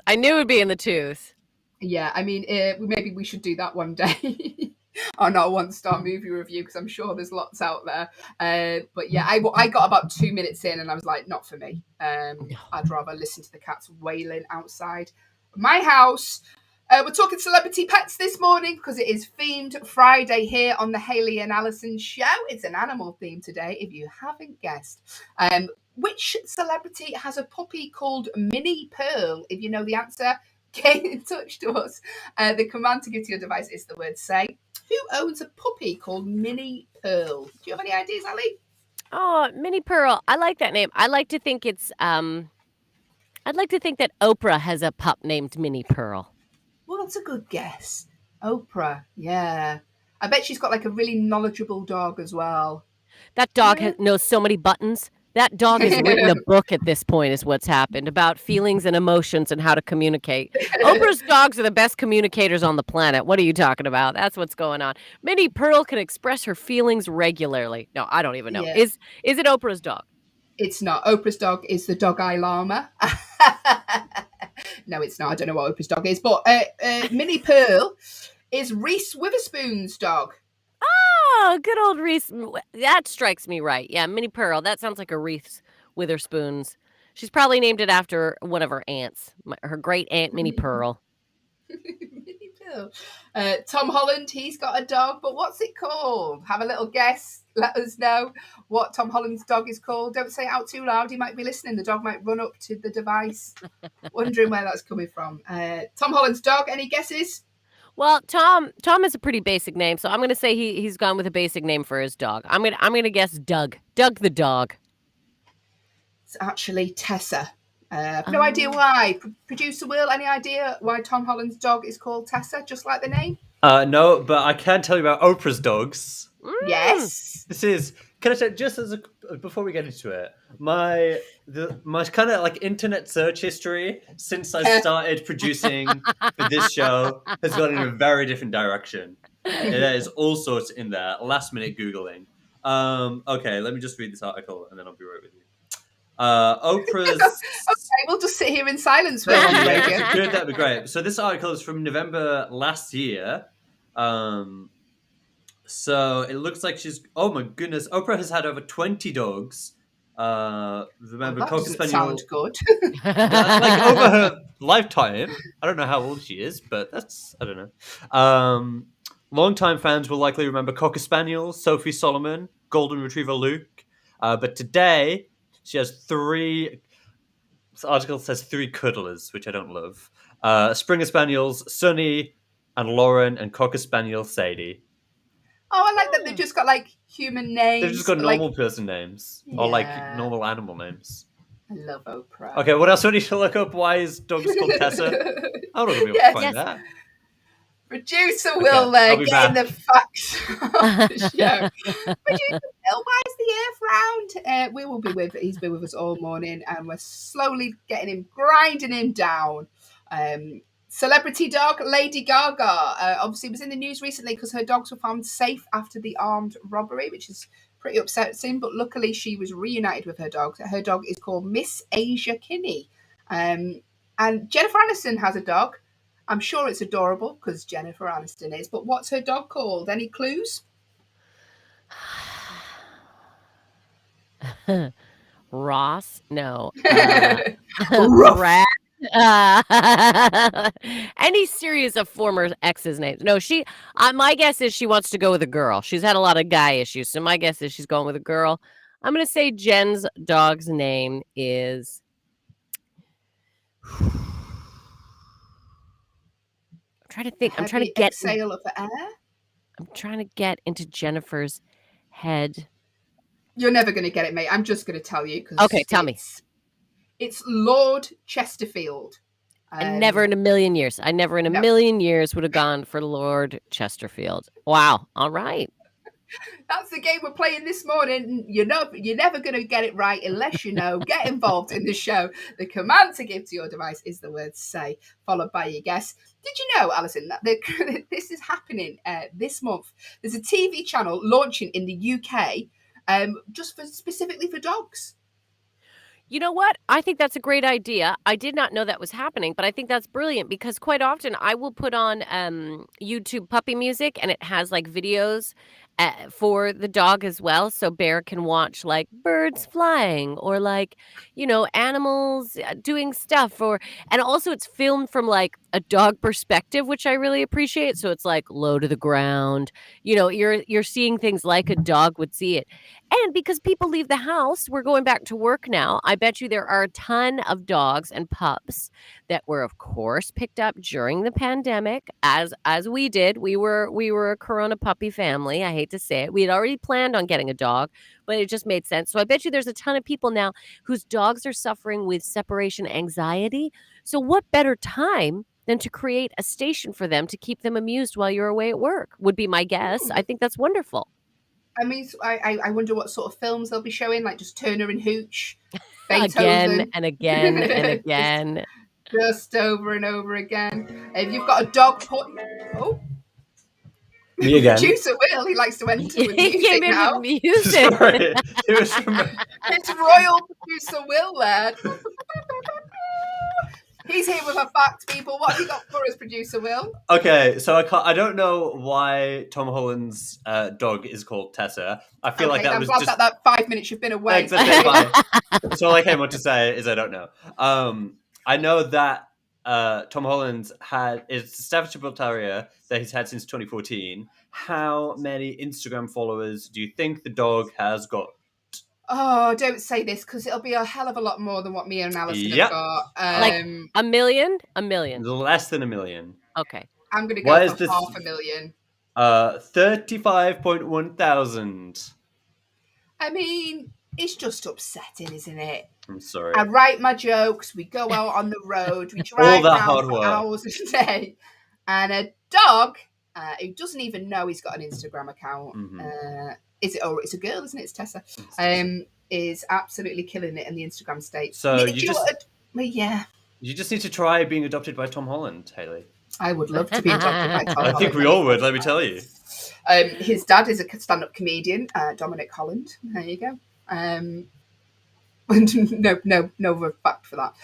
Yeah, I mean, maybe we should do that one day on our one-star movie review, because I'm sure there's lots out there. But yeah, I got about 2 minutes in and I was like, not for me. I'd rather listen to the cats wailing outside my house. We're talking celebrity pets this morning because it is themed Friday here on the Hayley and Allyson show. It's an animal theme today, if you haven't guessed. Which celebrity has a puppy called Minnie Pearl? If you know the answer, get in touch to us. The command to give to your device is the word say. Who owns a puppy called Minnie Pearl? Do you have any ideas, Ali? Oh, Minnie Pearl. I like that name. I like to think it's I'd like to think that Oprah has a pup named Minnie Pearl. Well, that's a good guess. Oprah, yeah. I bet she's got like a really knowledgeable dog as well. That dog knows so many buttons. That dog has written a book at this point, is what's happened, about feelings and emotions and how to communicate. Oprah's dogs are the best communicators on the planet. What are you talking about? That's what's going on. Minnie Pearl can express her feelings regularly. No, I don't even know. Yeah. Is it Oprah's dog? It's not. Oprah's dog is the dog-eye llama. No, it's not. I don't know what Oprah's dog is. But Minnie Pearl is Reese Witherspoon's dog. Oh, good old Reese. That strikes me right. Yeah, Minnie Pearl. That sounds like a Reese Witherspoon's. She's probably named it after one of her aunts, her great aunt Minnie Pearl. Minnie Pearl. Tom Holland, he's got a dog, but what's it called? Have a little guess. Let us know what Tom Holland's dog is called. Don't say it out too loud. He might be listening. The dog might run up to the device, wondering where that's coming from. Tom Holland's dog, any guesses? Well, Tom is a pretty basic name, so I'm going to say he's gone with a basic name for his dog. I'm going to guess Doug. Doug the dog. It's actually Tessa. I've no idea why. Producer Will, any idea why Tom Holland's dog is called Tessa, just like the name? No, but I can tell you about Oprah's dogs. Yes. This is, can I say, just as before we get into it, my kind of like internet search history since I started producing for this show has gone in a very different direction. There is all sorts in there. Last minute Googling. Okay, let me just read this article and then I'll be right with you. Oprah's. Okay, we'll just sit here in silence for a moment. Good, that'd be great. So this article is from November last year. So it looks like she's. Oh my goodness! Oprah has had over 20 dogs. Remember, that Cocker doesn't Spaniel. sound good. Like over her lifetime. I don't know how old she is, but that's I don't know. Longtime fans will likely remember Cocker Spaniel, Sophie Solomon, Golden Retriever Luke. But today she has 3. This article says 3 cuddlers, which I don't love. Springer Spaniels, Sunny and Lauren, and Cocker Spaniel Sadie. Oh, I like that they've just got like human names. They've just got normal person names or like Yeah. normal animal names. I love Oprah. Okay, what else do I need to look up? Why is dog's called Tessa? I'm not going to be able to find that. Producer Will I'll be getting back. the facts of the show. Producer Will, why is the earth round? He's been with us all morning and we're slowly grinding him down. Celebrity dog Lady Gaga obviously was in the news recently because her dogs were found safe after the armed robbery, which is pretty upsetting, but luckily she was reunited with her dog. Her dog is called Miss Asia Kinney. And Jennifer Aniston has a dog. I'm sure it's adorable because Jennifer Aniston is, but what's her dog called? Any clues? Ross? No. Ruff. Any series of former exes' names. No, she. My guess is she wants to go with a girl. She's had a lot of guy issues, so my guess is she's going with a girl. I'm going to say Jen's dog's name is. I'm trying to think. I'm trying to get exhale of air. I'm trying to get into Jennifer's head. You're never going to get it, mate. I'm just going to tell you. Okay, tell me. It's Lord Chesterfield. I never in a million years would have gone for Lord Chesterfield. Wow. All right. That's the game we're playing this morning. You're never going to get it right unless you know. Get involved in the show. The command to give to your device is the word "say," followed by your guess. Did you know, Allyson, that this is happening this month? There's a TV channel launching in the UK, specifically for dogs. You know what? I think that's a great idea. I did not know that was happening, but I think that's brilliant because quite often I will put on YouTube puppy music and it has like videos for the dog as well. So Bear can watch like birds flying or like, animals doing stuff and also it's filmed from like a dog perspective, which I really appreciate. So it's like low to the ground. You're seeing things like a dog would see it. And because people leave the house, we're going back to work now. I bet you there are a ton of dogs and pups that were, of course, picked up during the pandemic, as we did. We were a Corona puppy family. I hate to say it. We had already planned on getting a dog, but it just made sense. So I bet you there's a ton of people now whose dogs are suffering with separation anxiety. So what better time than to create a station for them to keep them amused while you're away at work, would be my guess. I think that's wonderful. I mean, I wonder what sort of films they'll be showing, like just Turner and Hooch, Beethoven. Again and again and again. just over and over again. If you've got a dog Me again. Producer Will, he likes to enter with He music came in now. with music. Sorry. It was from... It's royal producer Will there. He's here with a fact, people. What have you got for us, producer Will? Okay, so I don't know why Tom Holland's dog is called Tessa. I feel like that I'm was glad just... that 5 minutes you've been away. Exactly fine. That's all I came on to say is I don't know. I know that Tom Holland is a Staffordshire Terrier that he's had since 2014. How many Instagram followers do you think the dog has got? Oh, don't say this because it'll be a hell of a lot more than what me and Allyson Yep. have got. Like a million? A million. Less than 1 million. Okay. I'm going to go for this? 500,000. 35.1 thousand. I mean, it's just upsetting, isn't it? I'm sorry. I write my jokes. We go out on the road. We drive around for hours a day. And a dog who doesn't even know he's got an Instagram account. Mm-hmm. It's a girl, isn't it? It's Tessa. Is absolutely killing it in the Instagram state. So yeah. You just need to try being adopted by Tom Holland, Hayley. I would love to be adopted by Tom Holland. I think we all would, let me tell you. His dad is a stand-up comedian, Dominic Holland. There you go. No fact for that.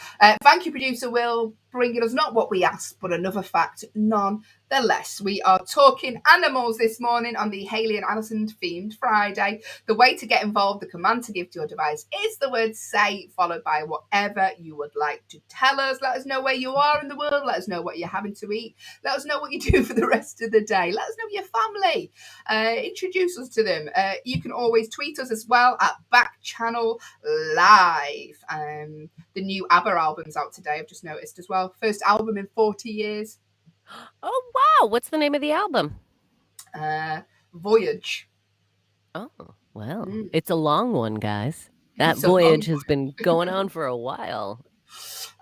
Thank you, producer Will, bringing us not what we asked, but another fact nonetheless. We are talking animals this morning on the Hayley and Allyson themed Friday. The way to get involved, the command to give to your device is the word "say," followed by whatever you would like to tell us. Let us know where you are in the world. Let us know what you're having to eat. Let us know what you do for the rest of the day. Let us know your family. Introduce us to them. You can always tweet us as well at Backchannel Live. The new ABBA album's out today, I've just noticed as well. First album in 40 years. Oh, wow. What's the name of the album? Voyage. Oh, well, It's a long one, guys. That It's a voyage long has been going on for a while.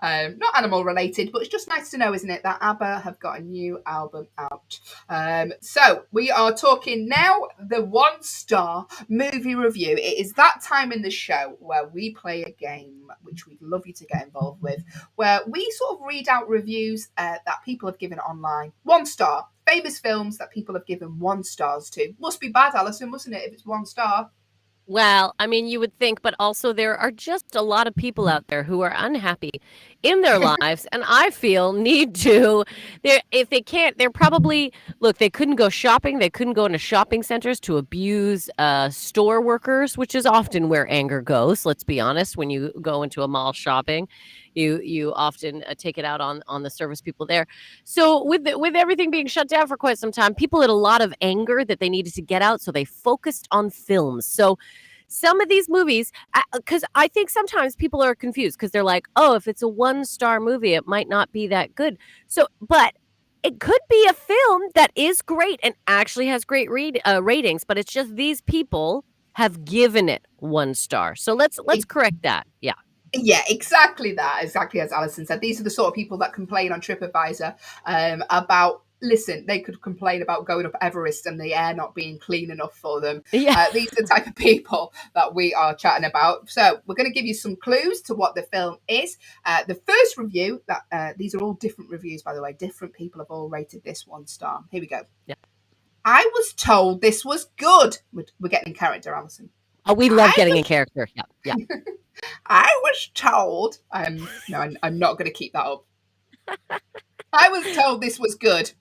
Not animal related, but it's just nice to know, isn't it, that ABBA have got a new album out. So we are talking now the 1-star movie review. It is that time in the show where we play a game, which we'd love you to get involved with, where we sort of read out reviews that people have given online. 1 star. Famous films that people have given 1 stars to. Must be bad, Allyson, mustn't it, if it's 1 star? Well, I mean, you would think, but also there are just a lot of people out there who are unhappy in their lives, and I feel need to. If they can't, they're probably they couldn't go shopping. They couldn't go into shopping centers to abuse store workers, which is often where anger goes. Let's be honest. When you go into a mall shopping, you often take it out on the service people there. So with everything being shut down for quite some time, people had a lot of anger that they needed to get out, so they focused on films. So some of these movies, because I think sometimes people are confused because they're like, oh, if it's a 1-star movie, it might not be that good. So, but it could be a film that is great and actually has great ratings, but it's just these people have given it 1 star. So let's correct that. Yeah. Yeah, exactly that. Exactly as Allyson said. These are the sort of people that complain on TripAdvisor about listen, they could complain about going up Everest and the air not being clean enough for them. Yeah. These are the type of people that we are chatting about. So we're going to give you some clues to what the film is. The first review, these are all different reviews, by the way. Different people have all rated this 1 star. Here we go. Yeah. I was told this was good. We're getting in character, Allyson. Oh, we love getting in character. Yeah, yeah. I was told. I'm not going to keep that up. I was told this was good.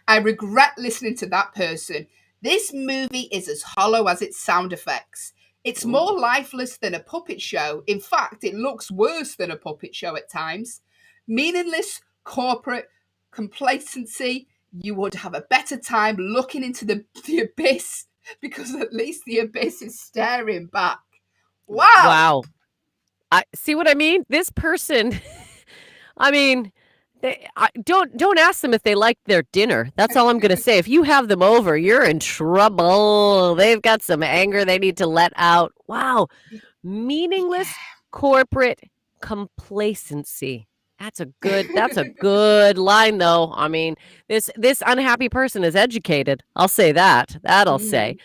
I regret listening to that person. This movie is as hollow as its sound effects. It's more lifeless than a puppet show. In fact, it looks worse than a puppet show at times. Meaningless corporate complacency. You would have a better time looking into the abyss, because at least the abyss is staring back. Wow. I see what I mean? This person, I mean, don't ask them if they like their dinner. That's all I'm going to say. If you have them over, you're in trouble. They've got some anger they need to let out. Wow. Meaningless corporate complacency. That's a good line, though. I mean, this unhappy person is educated. I'll say that. I'll say.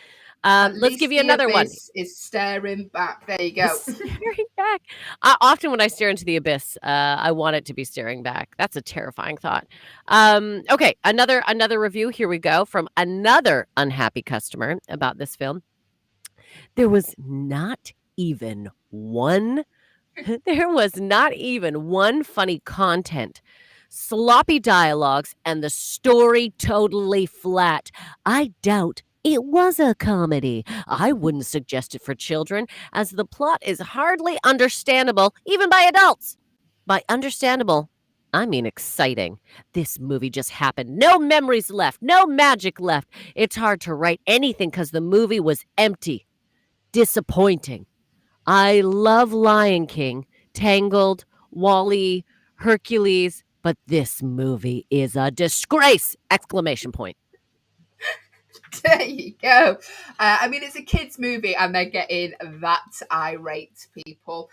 Let's give you another one. Is staring back. There you go. Staring back. Often when I stare into the abyss, I want it to be staring back. That's a terrifying thought. Okay, another review. Here we go from another unhappy customer about this film. There was not even one funny content. Sloppy dialogues and the story totally flat. I doubt it was a comedy. I wouldn't suggest it for children, as the plot is hardly understandable, even by adults. By understandable, I mean exciting. This movie just happened. No memories left. No magic left. It's hard to write anything because the movie was empty. Disappointing. I love Lion King, Tangled, Wall-E, Hercules, but this movie is a disgrace! Exclamation point. There you go. I mean, it's a kids' movie and they're getting that irate, people.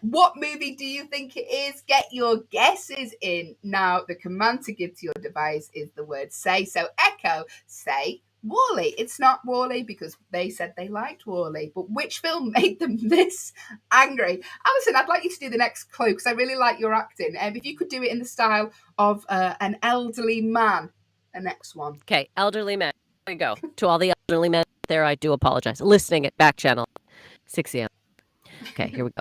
What movie do you think it is? Get your guesses in. Now, the command to give to your device is the word say. So Echo, say Wall-E. It's not Wall-E because they said they liked Wall-E. But which film made them this angry? Allyson, I'd like you to do the next clue because I really like your acting. If you could do it in the style of an elderly man. The next one. Okay, elderly man. Here we go. To all the elderly men there, I do apologize. Listening at Backchannel, 6 a.m. Okay, here we go.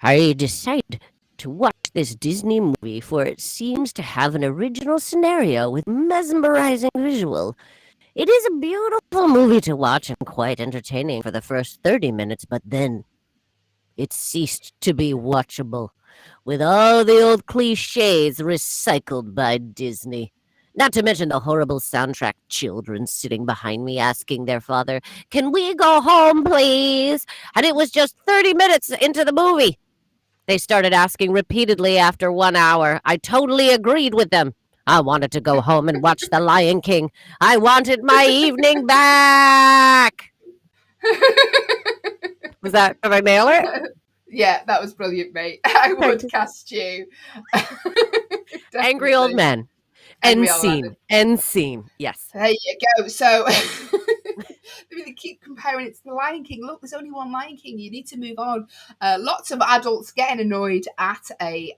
I decided to watch this Disney movie, for it seems to have an original scenario with mesmerizing visual. It is a beautiful movie to watch and quite entertaining for the first 30 minutes, but then it ceased to be watchable, with all the old cliches recycled by Disney. Not to mention the horrible soundtrack, children sitting behind me asking their father, "Can we go home, please?" And it was just 30 minutes into the movie. They started asking repeatedly after 1 hour. I totally agreed with them. I wanted to go home and watch The Lion King. I wanted my evening back. Did I nail it? Yeah, that was brilliant, mate. I would cast you. Angry old men. End scene. Yes. There you go. So they keep comparing it to the Lion King. Look, there's only one Lion King. You need to move on. Lots of adults getting annoyed at a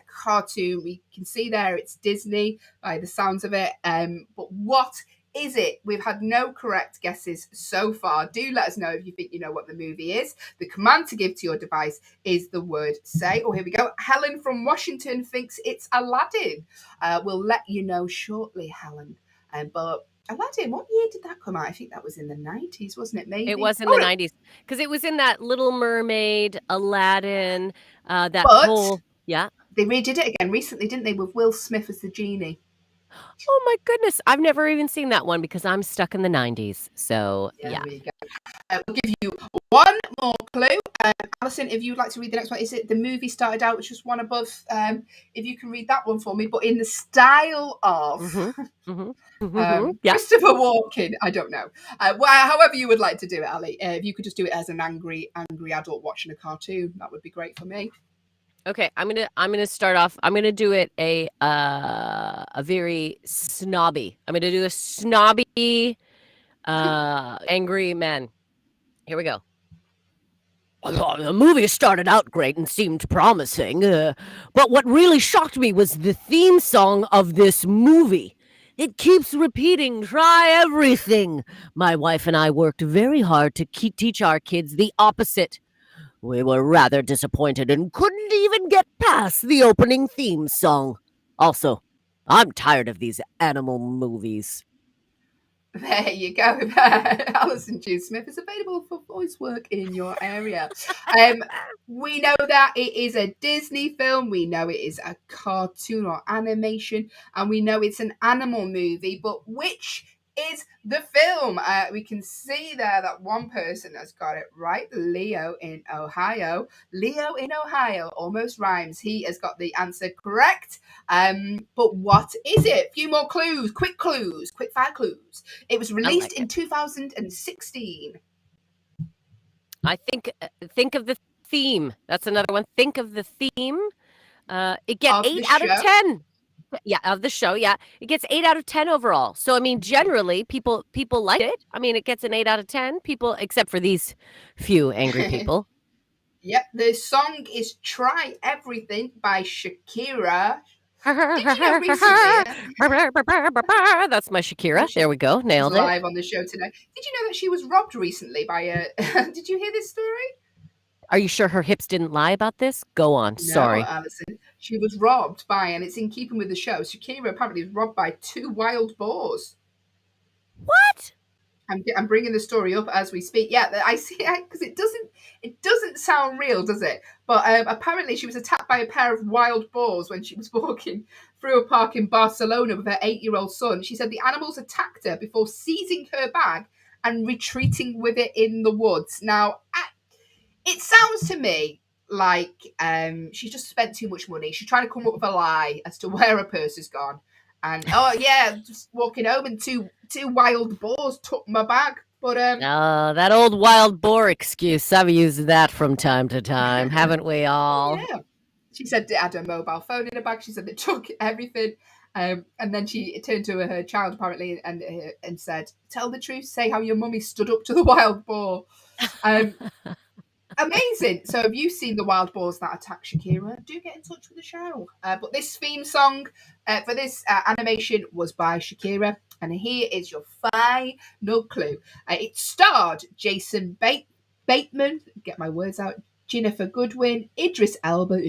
cartoon. We can see there it's Disney by the sounds of it. But what is it? We've had no correct guesses so far. Do let us know if you think you know what the movie is. The command to give to your device is the word say. Oh, here we go. Helen from Washington thinks it's Aladdin. We'll let you know shortly, Helen. But Aladdin, what year did that come out? I think that was in the 90s, wasn't it? Maybe it was in the 90s because it was in that Little Mermaid, Aladdin, They redid it again recently, didn't they, with Will Smith as the genie? Oh my goodness. I've never even seen that one because I'm stuck in the 90s. So, yeah. There you go. We'll give you one more clue. Allyson, if you'd like to read the next one, is it the movie started out with just one above? If you can read that one for me, but in the style of Christopher Walken. I don't know. However you would like to do it, Ali. If you could just do it as an angry adult watching a cartoon, that would be great for me. Okay, I'm gonna start off. I'm gonna do it a very snobby. I'm gonna do a snobby, angry man. Here we go. The movie started out great and seemed promising, but what really shocked me was the theme song of this movie. It keeps repeating, "Try everything." My wife and I worked very hard to teach our kids the opposite. We were rather disappointed and couldn't even get past the opening theme song. Also, I'm tired of these animal movies. There you go. Allyson June Smith is available for voice work in your area. We know that it is a Disney film. We know it is a cartoon or animation, and we know it's an animal movie. But which is the film? We can see there that one person has got it right. Leo in Ohio. Leo in Ohio almost rhymes. He has got the answer correct. But what is it? A few more clues, quick fire clues. It was released in 2016. I think of the theme. That's another one. Think of the theme. It gets Of 8 the out of show? 10. Yeah, of the show. Yeah, it gets 8 out of 10 overall. So I mean, generally, people like it. I mean, it gets an 8 out of 10. People, except for these few angry people. Yep, the song is "Try Everything" by Shakira. Did you know recently? That's my Shakira. There we go. Nailed it. Live on the show today. Did you know that she was robbed recently by a? Did you hear this story? Are you sure her hips didn't lie about this? Go on. Sorry. No, Allyson. She was robbed by, and it's in keeping with the show. Shakira apparently was robbed by 2 wild boars. What? I'm bringing the story up as we speak. Yeah, I see because it doesn't sound real, does it? But apparently she was attacked by a pair of wild boars when she was walking through a park in Barcelona with her 8-year-old son. She said the animals attacked her before seizing her bag and retreating with it in the woods. Now, it sounds to me like she just spent too much money. She's trying to come up with a lie as to where her purse has gone. And just walking home and two wild boars took my bag. But that old wild boar excuse. I've used that from time to time, haven't we all? Yeah. She said it had a mobile phone in her bag. She said it took everything. And then she turned to her child apparently and said, "Tell the truth. Say how your mummy stood up to the wild boar." Amazing. So have you seen the wild boars that attack Shakira? Do get in touch with the show. But this theme song for this animation was by Shakira. And here is your final clue. It starred Jason Bateman, get my words out, Jennifer Goodwin, Idris Elba,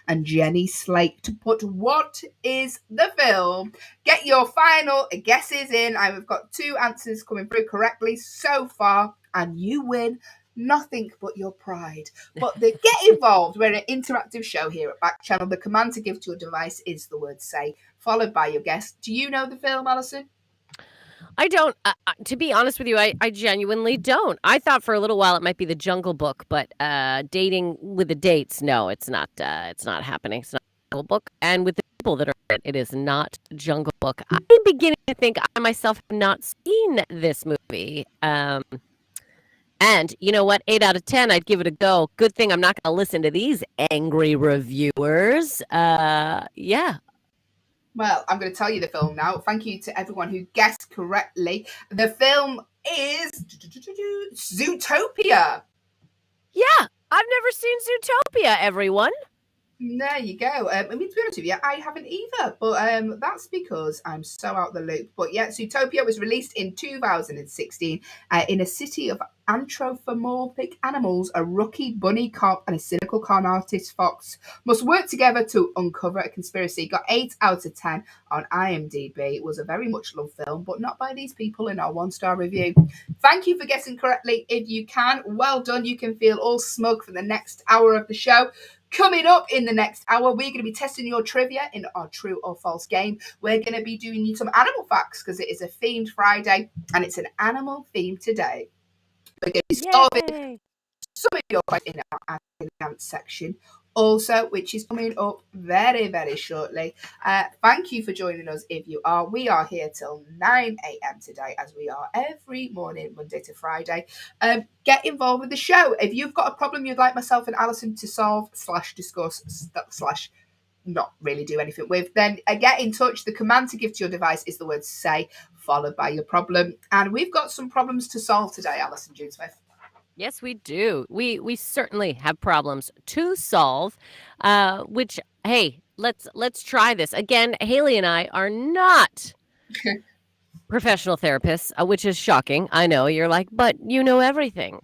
and Jenny Slate. But what is the film? Get your final guesses in. I've got 2 answers coming through correctly so far, and you win nothing but your pride. But the get involved, we're an interactive show here at Backchannel. The command to give to a device is the word "say," followed by your guess. Do you know the film, Allyson? I don't. To be honest with you, I genuinely don't. I thought for a little while it might be The Jungle Book, but dating with the dates, no, it's not. It's not happening. It's not Jungle Book, and with the people that are in it is not Jungle Book. I'm beginning to think I myself have not seen this movie. And you know what? 8 out of 10, I'd give it a go. Good thing I'm not going to listen to these angry reviewers. Yeah. Well, I'm going to tell you the film now. Thank you to everyone who guessed correctly. The film is Zootopia. Yeah, I've never seen Zootopia, everyone. There you go. I mean, to be honest with you, I haven't either, but that's because I'm so out the loop. But yeah, Zootopia was released in 2016 in a city of anthropomorphic animals. A rookie bunny cop and a cynical con artist fox must work together to uncover a conspiracy. Got 8 out of 10 on IMDb. It was a very much loved film, but not by these people in our 1-star review. Thank you for guessing correctly. If you can, well done. You can feel all smug for the next hour of the show. Coming up in the next hour, we're going to be testing your trivia in our true or false game. We're going to be doing you some animal facts because it is a themed Friday and it's an animal theme today. We're going to be solving some of your questions in our Ask and Answer section. also, which is coming up very, very shortly. Thank you for joining us if you are. We are here till 9 a.m. today, as we are every morning, Monday to Friday. Get involved with the show. If you've got a problem you'd like myself and Allyson to solve, /discuss, / not really do anything with, then get in touch. The command to give to your device is the word say, followed by your problem. And we've got some problems to solve today, Allyson June Smith. Yes, we do. We certainly have problems to solve, which, hey, let's try this. Again, Hayley and I are not professional therapists, which is shocking. I know you're like, but you know everything,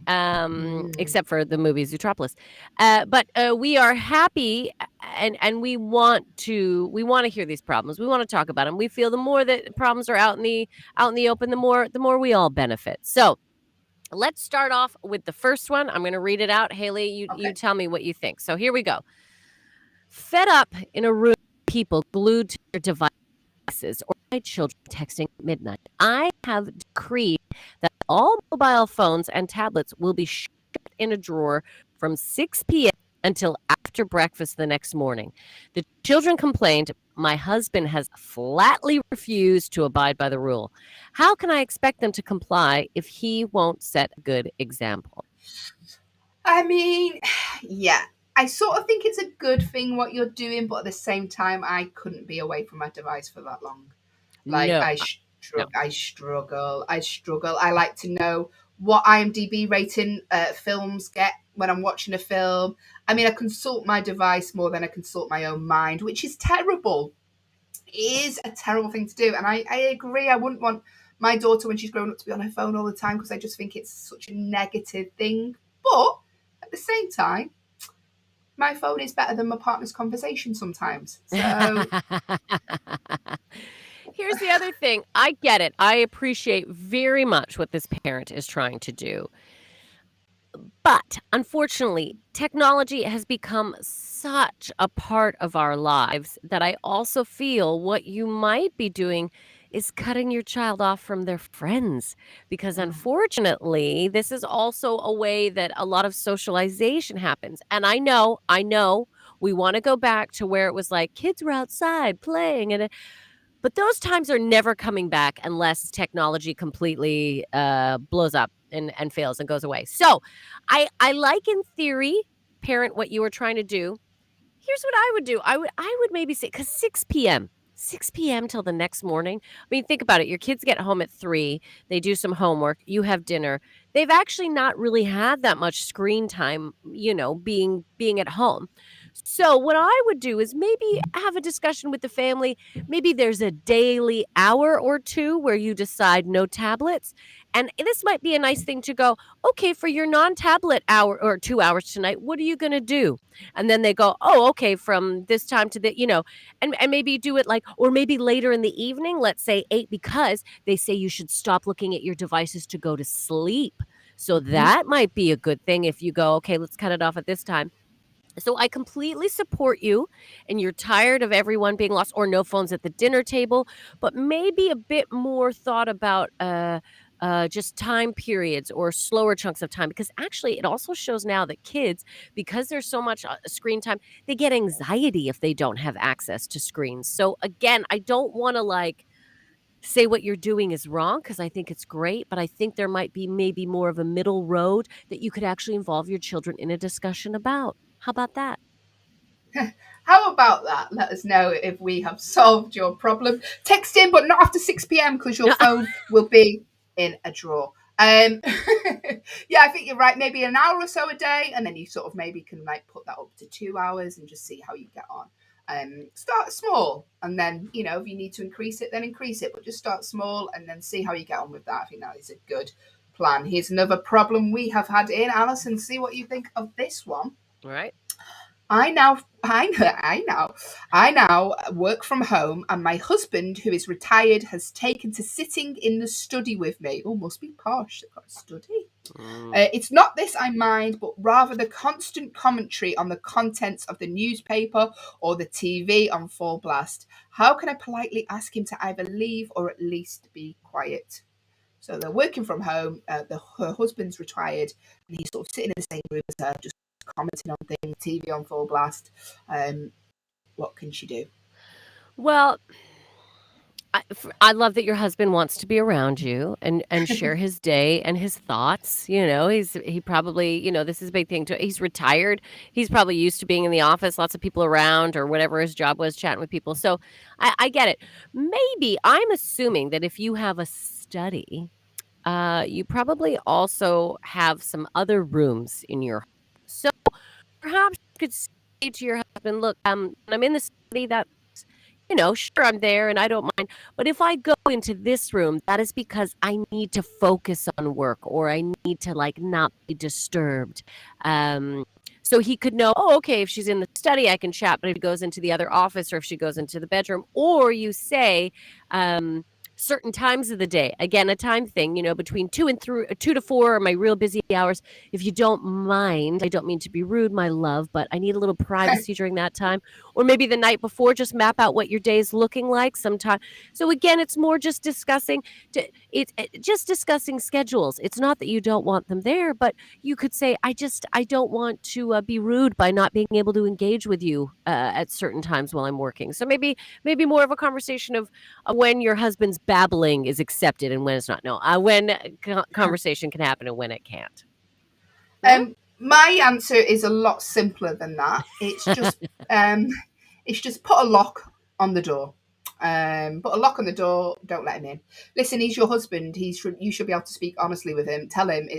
except for the movie Zootropolis. But we are happy, and we want to hear these problems. We want to talk about them. We feel the more that problems are out in the open, the more we all benefit. So let's start off with the first one. I'm going to read it out. Hayley, you tell me what you think. So here we go. Fed up in a room, people glued to their devices, or my children texting at midnight. I have decreed that all mobile phones and tablets will be shut in a drawer from 6 p.m. until after breakfast the next morning. The children complained. My husband has flatly refused to abide by the rule. How can I expect them to comply if he won't set a good example? I mean, yeah. I sort of think it's a good thing what you're doing, but at the same time, I couldn't be away from my device for that long. Like, No. I struggle. I like to know what IMDb rating films get when I'm watching a film. I mean, I consult my device more than I consult my own mind, which is terrible. It is a terrible thing to do. And I agree. I wouldn't want my daughter, when she's grown up, to be on her phone all the time, because I just think it's such a negative thing. But at the same time, my phone is better than my partner's conversation sometimes. So Here's the other thing. I get it. I appreciate very much what this parent is trying to do. But unfortunately, technology has become such a part of our lives that I also feel what you might be doing is cutting your child off from their friends. Because unfortunately, this is also a way that a lot of socialization happens. And I know we want to go back to where it was like kids were outside playing, but those times are never coming back unless technology completely blows up and fails and goes away. So I like, in theory, parent, what you were trying to do. Here's what I would do. I would maybe say, because 6 p.m. till the next morning. I mean, think about it. Your kids get home at 3. They do some homework. You have dinner. They've actually not really had that much screen time, being at home. So what I would do is maybe have a discussion with the family. Maybe there's a daily hour or two where you decide no tablets. And this might be a nice thing to go, okay, for your non-tablet hour or 2 hours tonight, what are you going to do? And then they go, oh, okay, from this time to and maybe do it or maybe later in the evening, let's say 8, because they say you should stop looking at your devices to go to sleep. So that might be a good thing if you go, okay, let's cut it off at this time. So I completely support you, and you're tired of everyone being lost or no phones at the dinner table, but maybe a bit more thought about just time periods or slower chunks of time, because actually it also shows now that kids, because there's so much screen time, they get anxiety if they don't have access to screens. So again, I don't want to say what you're doing is wrong, because I think it's great, but I think there might be maybe more of a middle road that you could actually involve your children in a discussion about. How about that? How about that? Let us know if we have solved your problem. Text in, but not after 6 p.m. because your phone will be in a drawer. Yeah, I think you're right. Maybe an hour or so a day, and then you sort of maybe can put that up to 2 hours and just see how you get on. Start small, and then if you need to increase it, then increase it. But just start small and then see how you get on with that. I think that is a good plan. Here's another problem we have had in. Allyson, see what you think of this one. All right. I now work from home, and my husband, who is retired, has taken to sitting in the study with me. Oh, must be posh. They've got a study. It's not this I mind, but rather the constant commentary on the contents of the newspaper or the TV on full blast. How can I politely ask him to either leave or at least be quiet? So they're working from home. Her husband's retired, and he's sort of sitting in the same room as her, just commenting on things, TV on full blast. What can she do? Well, I love that your husband wants to be around you and share his day and his thoughts. You know, he probably, this is a big thing too. He's retired. He's probably used to being in the office, lots of people around, or whatever his job was, chatting with people. So I get it. Maybe I'm assuming that if you have a study, you probably also have some other rooms in your home. So perhaps you could say to your husband, look, when I'm in the study, that's, sure, I'm there and I don't mind. But if I go into this room, that is because I need to focus on work, or I need to not be disturbed. So he could know, oh, okay, if she's in the study, I can chat. But if he goes into the other office, or if she goes into the bedroom, or you say, certain times of the day, again, a time thing, between 2 to 4 are my real busy hours. If you don't mind, I don't mean to be rude, my love, but I need a little privacy during that time. Or maybe the night before, just map out what your day is looking like sometime. So again, it's more just discussing schedules. It's not that you don't want them there, but you could say, I don't want to be rude by not being able to engage with you at certain times while I'm working. So maybe more of a conversation of when your husband's babbling is accepted and when it's not. No, when conversation can happen and when it can't. My answer is a lot simpler than that. It's just put a lock on the door. Put a lock on the door. Don't let him in. Listen, he's your husband. You should be able to speak honestly with him. Tell him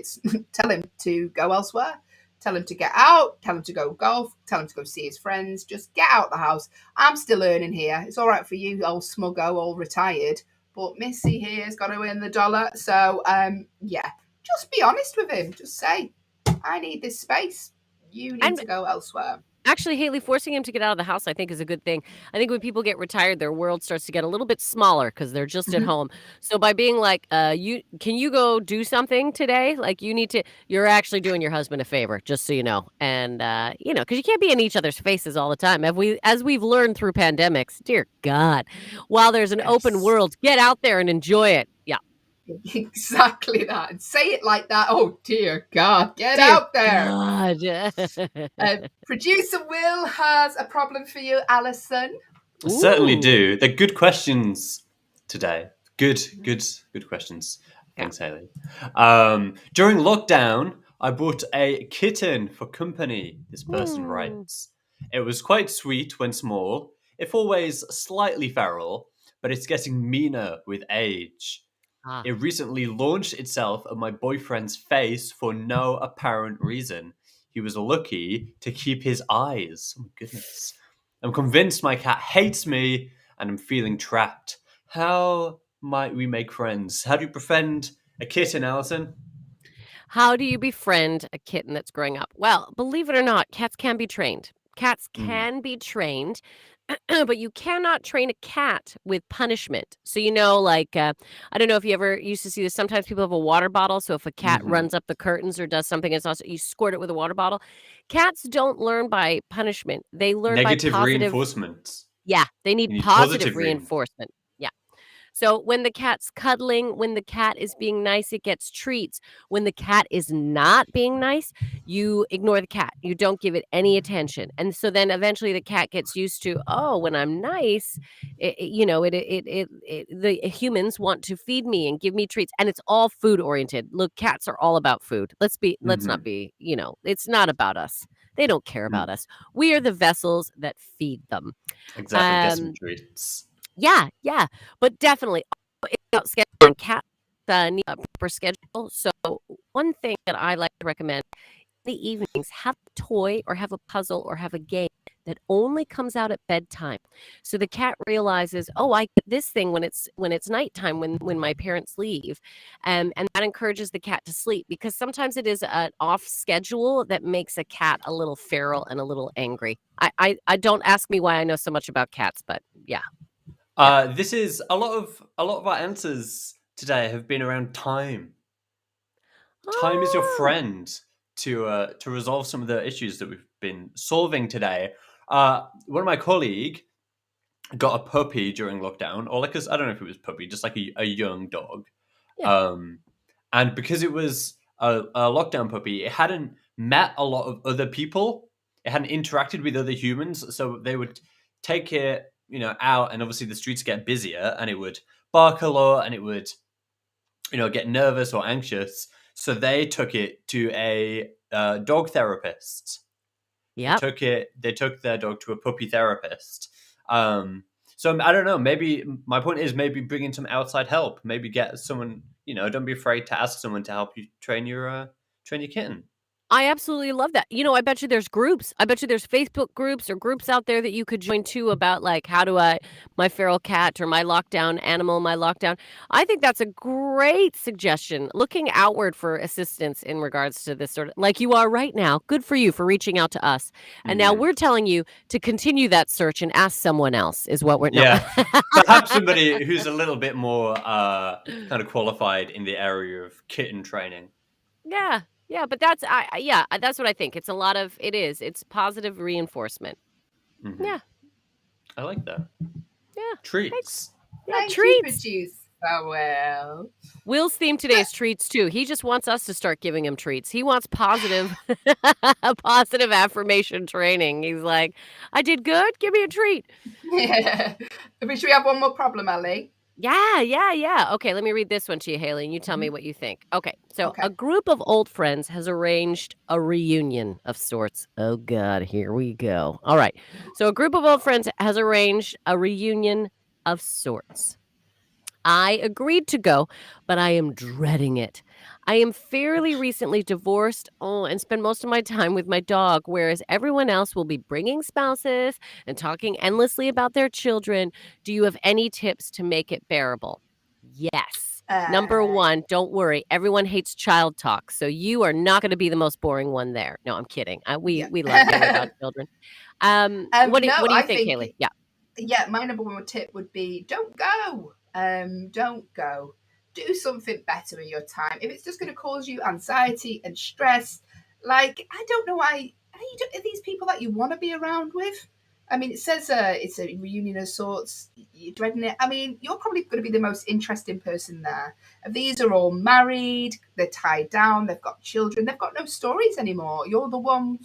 tell him to go elsewhere. Tell him to get out. Tell him to go golf. Tell him to go see his friends. Just get out the house. I'm still earning here. It's all right for you, old smuggo, all retired. But Missy here's got to earn the dollar. So, just be honest with him. Just say, I need this space. You need to go elsewhere. Actually, Hayley, forcing him to get out of the house, I think, is a good thing. I think when people get retired, their world starts to get a little bit smaller because they're just at home. So by being like, can you go do something today? Like you're actually doing your husband a favor, just so you know. And, because you can't be in each other's faces all the time. As we've learned through pandemics, dear God, while there's an open world, get out there and enjoy it. Yeah. Exactly that. And say it like that. Oh, dear God, get out there. God. Producer Will has a problem for you, Allyson. I certainly do. They're good questions today. Good questions. Thanks, Hayley. During lockdown, I bought a kitten for company, this person writes. It was quite sweet when small, if always slightly feral, but it's getting meaner with age. It recently launched itself at my boyfriend's face for no apparent reason. He was lucky to keep his eyes. Oh my goodness. I'm convinced my cat hates me and I'm feeling trapped. How might we make friends? How do you befriend a kitten, Allyson? How do you befriend a kitten that's growing up? Well, believe it or not, cats can be trained. Cats can be trained. But you cannot train a cat with punishment. So, I don't know if you ever used to see this. Sometimes people have a water bottle. So if a cat runs up the curtains or does something, you squirt it with a water bottle. Cats don't learn by punishment. They learn Negative by positive reinforcement. Yeah, they need positive reinforcement. Yeah. So when the cat's cuddling, when the cat is being nice, it gets treats. When the cat is not being nice, you ignore the cat. You don't give it any attention. And so then eventually the cat gets used to, oh, when I'm nice, the humans want to feed me and give me treats. And it's all food oriented. Look, cats are all about food. Let's not be, it's not about us. They don't care about us. We are the vessels that feed them. Exactly. Get some treats. Yeah. But definitely, scheduling cats need a proper schedule. So one thing that I like to recommend in the evenings, have a toy or have a puzzle or have a game that only comes out at bedtime. So the cat realizes, oh, I get this thing when it's nighttime, when my parents leave. And that encourages the cat to sleep, because sometimes it is an off schedule that makes a cat a little feral and a little angry. I don't ask me why I know so much about cats, but yeah. This is a lot of our answers today have been around time. Time is your friend to resolve some of the issues that we've been solving today. One of my colleagues got a puppy during lockdown, or I don't know if it was puppy, just like a young dog. Yeah. And because it was a lockdown puppy, it hadn't met a lot of other people. It hadn't interacted with other humans, so they would take it, out, and obviously the streets get busier, and it would bark a lot, and it would, get nervous or anxious. So they took it to a dog therapist. Yep. They took their dog to a puppy therapist. So I don't know. Maybe my point is maybe bring in some outside help. Maybe get someone. Don't be afraid to ask someone to help you train your kitten. I absolutely love that. I bet you there's groups. I bet you there's Facebook groups or groups out there that you could join too about like how do my feral cat or my lockdown animal, my lockdown. I think that's a great suggestion. Looking outward for assistance in regards to this sort of like you are right now. Good for you for reaching out to us. And now we're telling you to continue that search and ask someone else is what we're Perhaps somebody who's a little bit more kind of qualified in the area of kitten training. Yeah. Yeah, but that's what I think. It's it's positive reinforcement. Mm-hmm. Yeah. I like that. Yeah. Treats. Yeah, Thank treats. you, producer. Well, Will's theme today is treats too. He just wants us to start giving him treats. He wants positive positive affirmation training. He's like, I did good, give me a treat. Yeah. Should we have one more problem, Ellie? Yeah. Okay, let me read this one to you, Hayley, and you tell me what you think. Okay, so a group of old friends has arranged a reunion of sorts. Oh, God, here we go. All right, so a group of old friends has arranged a reunion of sorts. I agreed to go, but I am dreading it. I am fairly recently divorced and spend most of my time with my dog, whereas everyone else will be bringing spouses and talking endlessly about their children. Do you have any tips to make it bearable? Yes. Number one, don't worry. Everyone hates child talk, so you are not going to be the most boring one there. No, I'm kidding. We love hearing about children. What do you think, Hayley? Yeah. Yeah, my number one tip would be don't go. Don't go. Do something better in your time. If it's just going to cause you anxiety and stress, like, I don't know why. Are these people that you want to be around with? I mean, it says it's a reunion of sorts. You're dreading it. I mean, you're probably going to be the most interesting person there. These are all married. They're tied down. They've got children. They've got no stories anymore. You're the one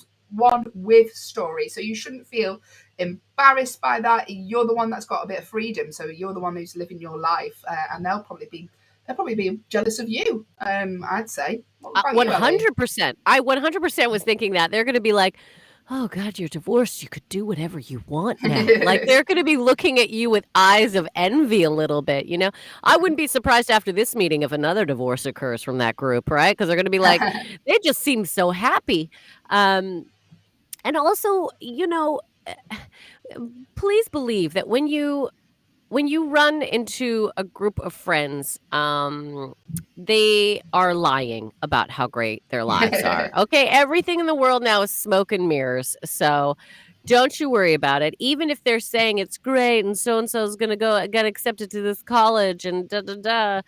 with stories. So you shouldn't feel embarrassed by that. You're the one that's got a bit of freedom. So you're the one who's living your life. And they'll probably be jealous of you. I'd say 100%. I 100% was thinking that they're going to be like, oh God, you're divorced. You could do whatever you want now. Like they're going to be looking at you with eyes of envy a little bit. I wouldn't be surprised after this meeting if another divorce occurs from that group, right? Because they're going to be like, they just seem so happy. And also, please believe that when you run into a group of friends, they are lying about how great their lives are. Okay, everything in the world now is smoke and mirrors. So don't you worry about it. Even if they're saying it's great and so is going to get accepted to this college and they're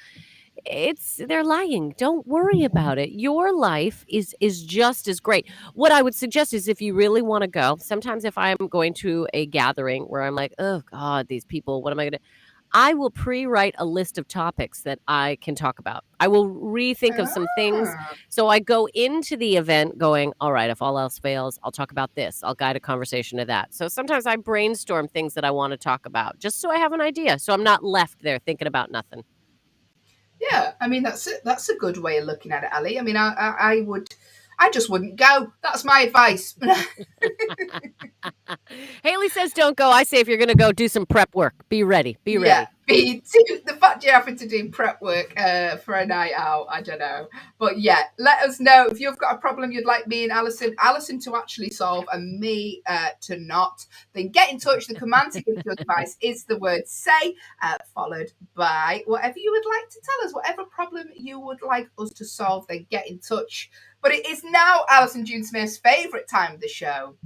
lying. Don't worry about it. Your life is just as great. What I would suggest is if you really want to go, sometimes if I'm going to a gathering where I'm like, oh God, these people, what am I going to I will pre-write a list of topics that I can talk about. I will rethink of some things. So I go into the event going, all right, if all else fails, I'll talk about this. I'll guide a conversation to that. So sometimes I brainstorm things that I want to talk about just so I have an idea. So I'm not left there thinking about nothing. Yeah, I mean, that's a good way of looking at it, Ali. I mean, I just wouldn't go. That's my advice. Hayley says don't go. I say if you're going to go, do some prep work. Be ready. Be ready. The fact you're having to do prep work for a night out, I don't know. But yeah, let us know if you've got a problem you'd like me and Allyson to actually solve and me to not. Then get in touch. The command to give your advice is the word say, followed by whatever you would like to tell us. Whatever problem you would like us to solve, then get in touch. But it is now Allyson June Smith's favourite time of the show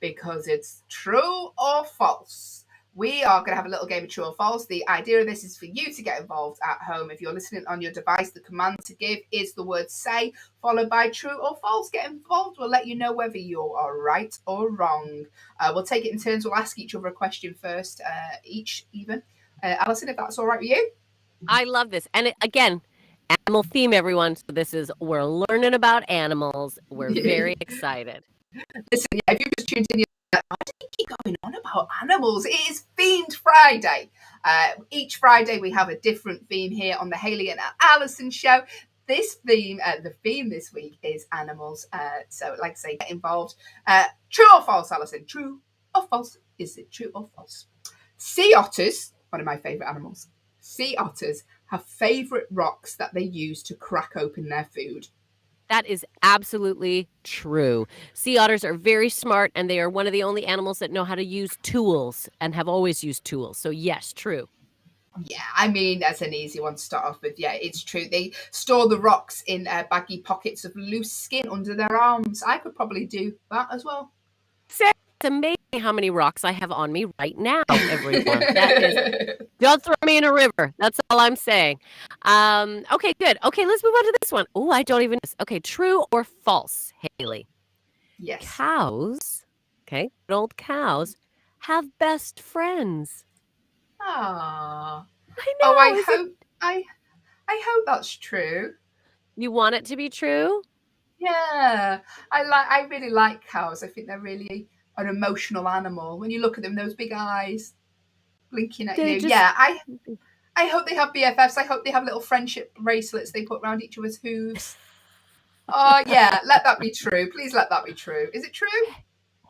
because it's true or false. We are going to have a little game of true or false. The idea of this is for you to get involved at home. If you're listening on your device, the command to give is the word say, followed by true or false. Get involved. We'll let you know whether you are right or wrong. We'll take it in turns. We'll ask each other a question first, each even. Allyson, if that's all right with you. I love this. And again, animal theme, everyone. So we're learning about animals. We're very excited. Listen, yeah, if you just tuned in, why do you keep going on about animals? It is Themed Friday. Each Friday we have a different theme here on the Hayley and Allyson show. This theme, the theme this week is animals. So, like I say, get involved. True or false, Allyson? True or false? Is it true or false? Sea otters, one of my favourite animals. Sea otters have favourite rocks that they use to crack open their food. That is absolutely true. Sea otters are very smart, and they are one of the only animals that know how to use tools and have always used tools. So, yes, true. Yeah, I mean, that's an easy one to start off with. Yeah, it's true. They store the rocks in baggy pockets of loose skin under their arms. I could probably do that as well. It's amazing how many rocks I have on me right now, everyone. Don't throw me in a river. That's all I'm saying. Okay, good. Okay, let's move on to this one. Oh, I don't even. Okay, true or false, Hayley? Yes. Cows, okay, good old cows, have best friends. Ah. I know. Oh, I hope that's true. You want it to be true? Yeah, I really like cows. I think they're really an emotional animal. When you look at them, those big eyes blinking at you. Yeah, I hope they have BFFs. I hope they have little friendship bracelets they put around each other's hooves. Oh yeah, let that be true. Please let that be true. Is it true?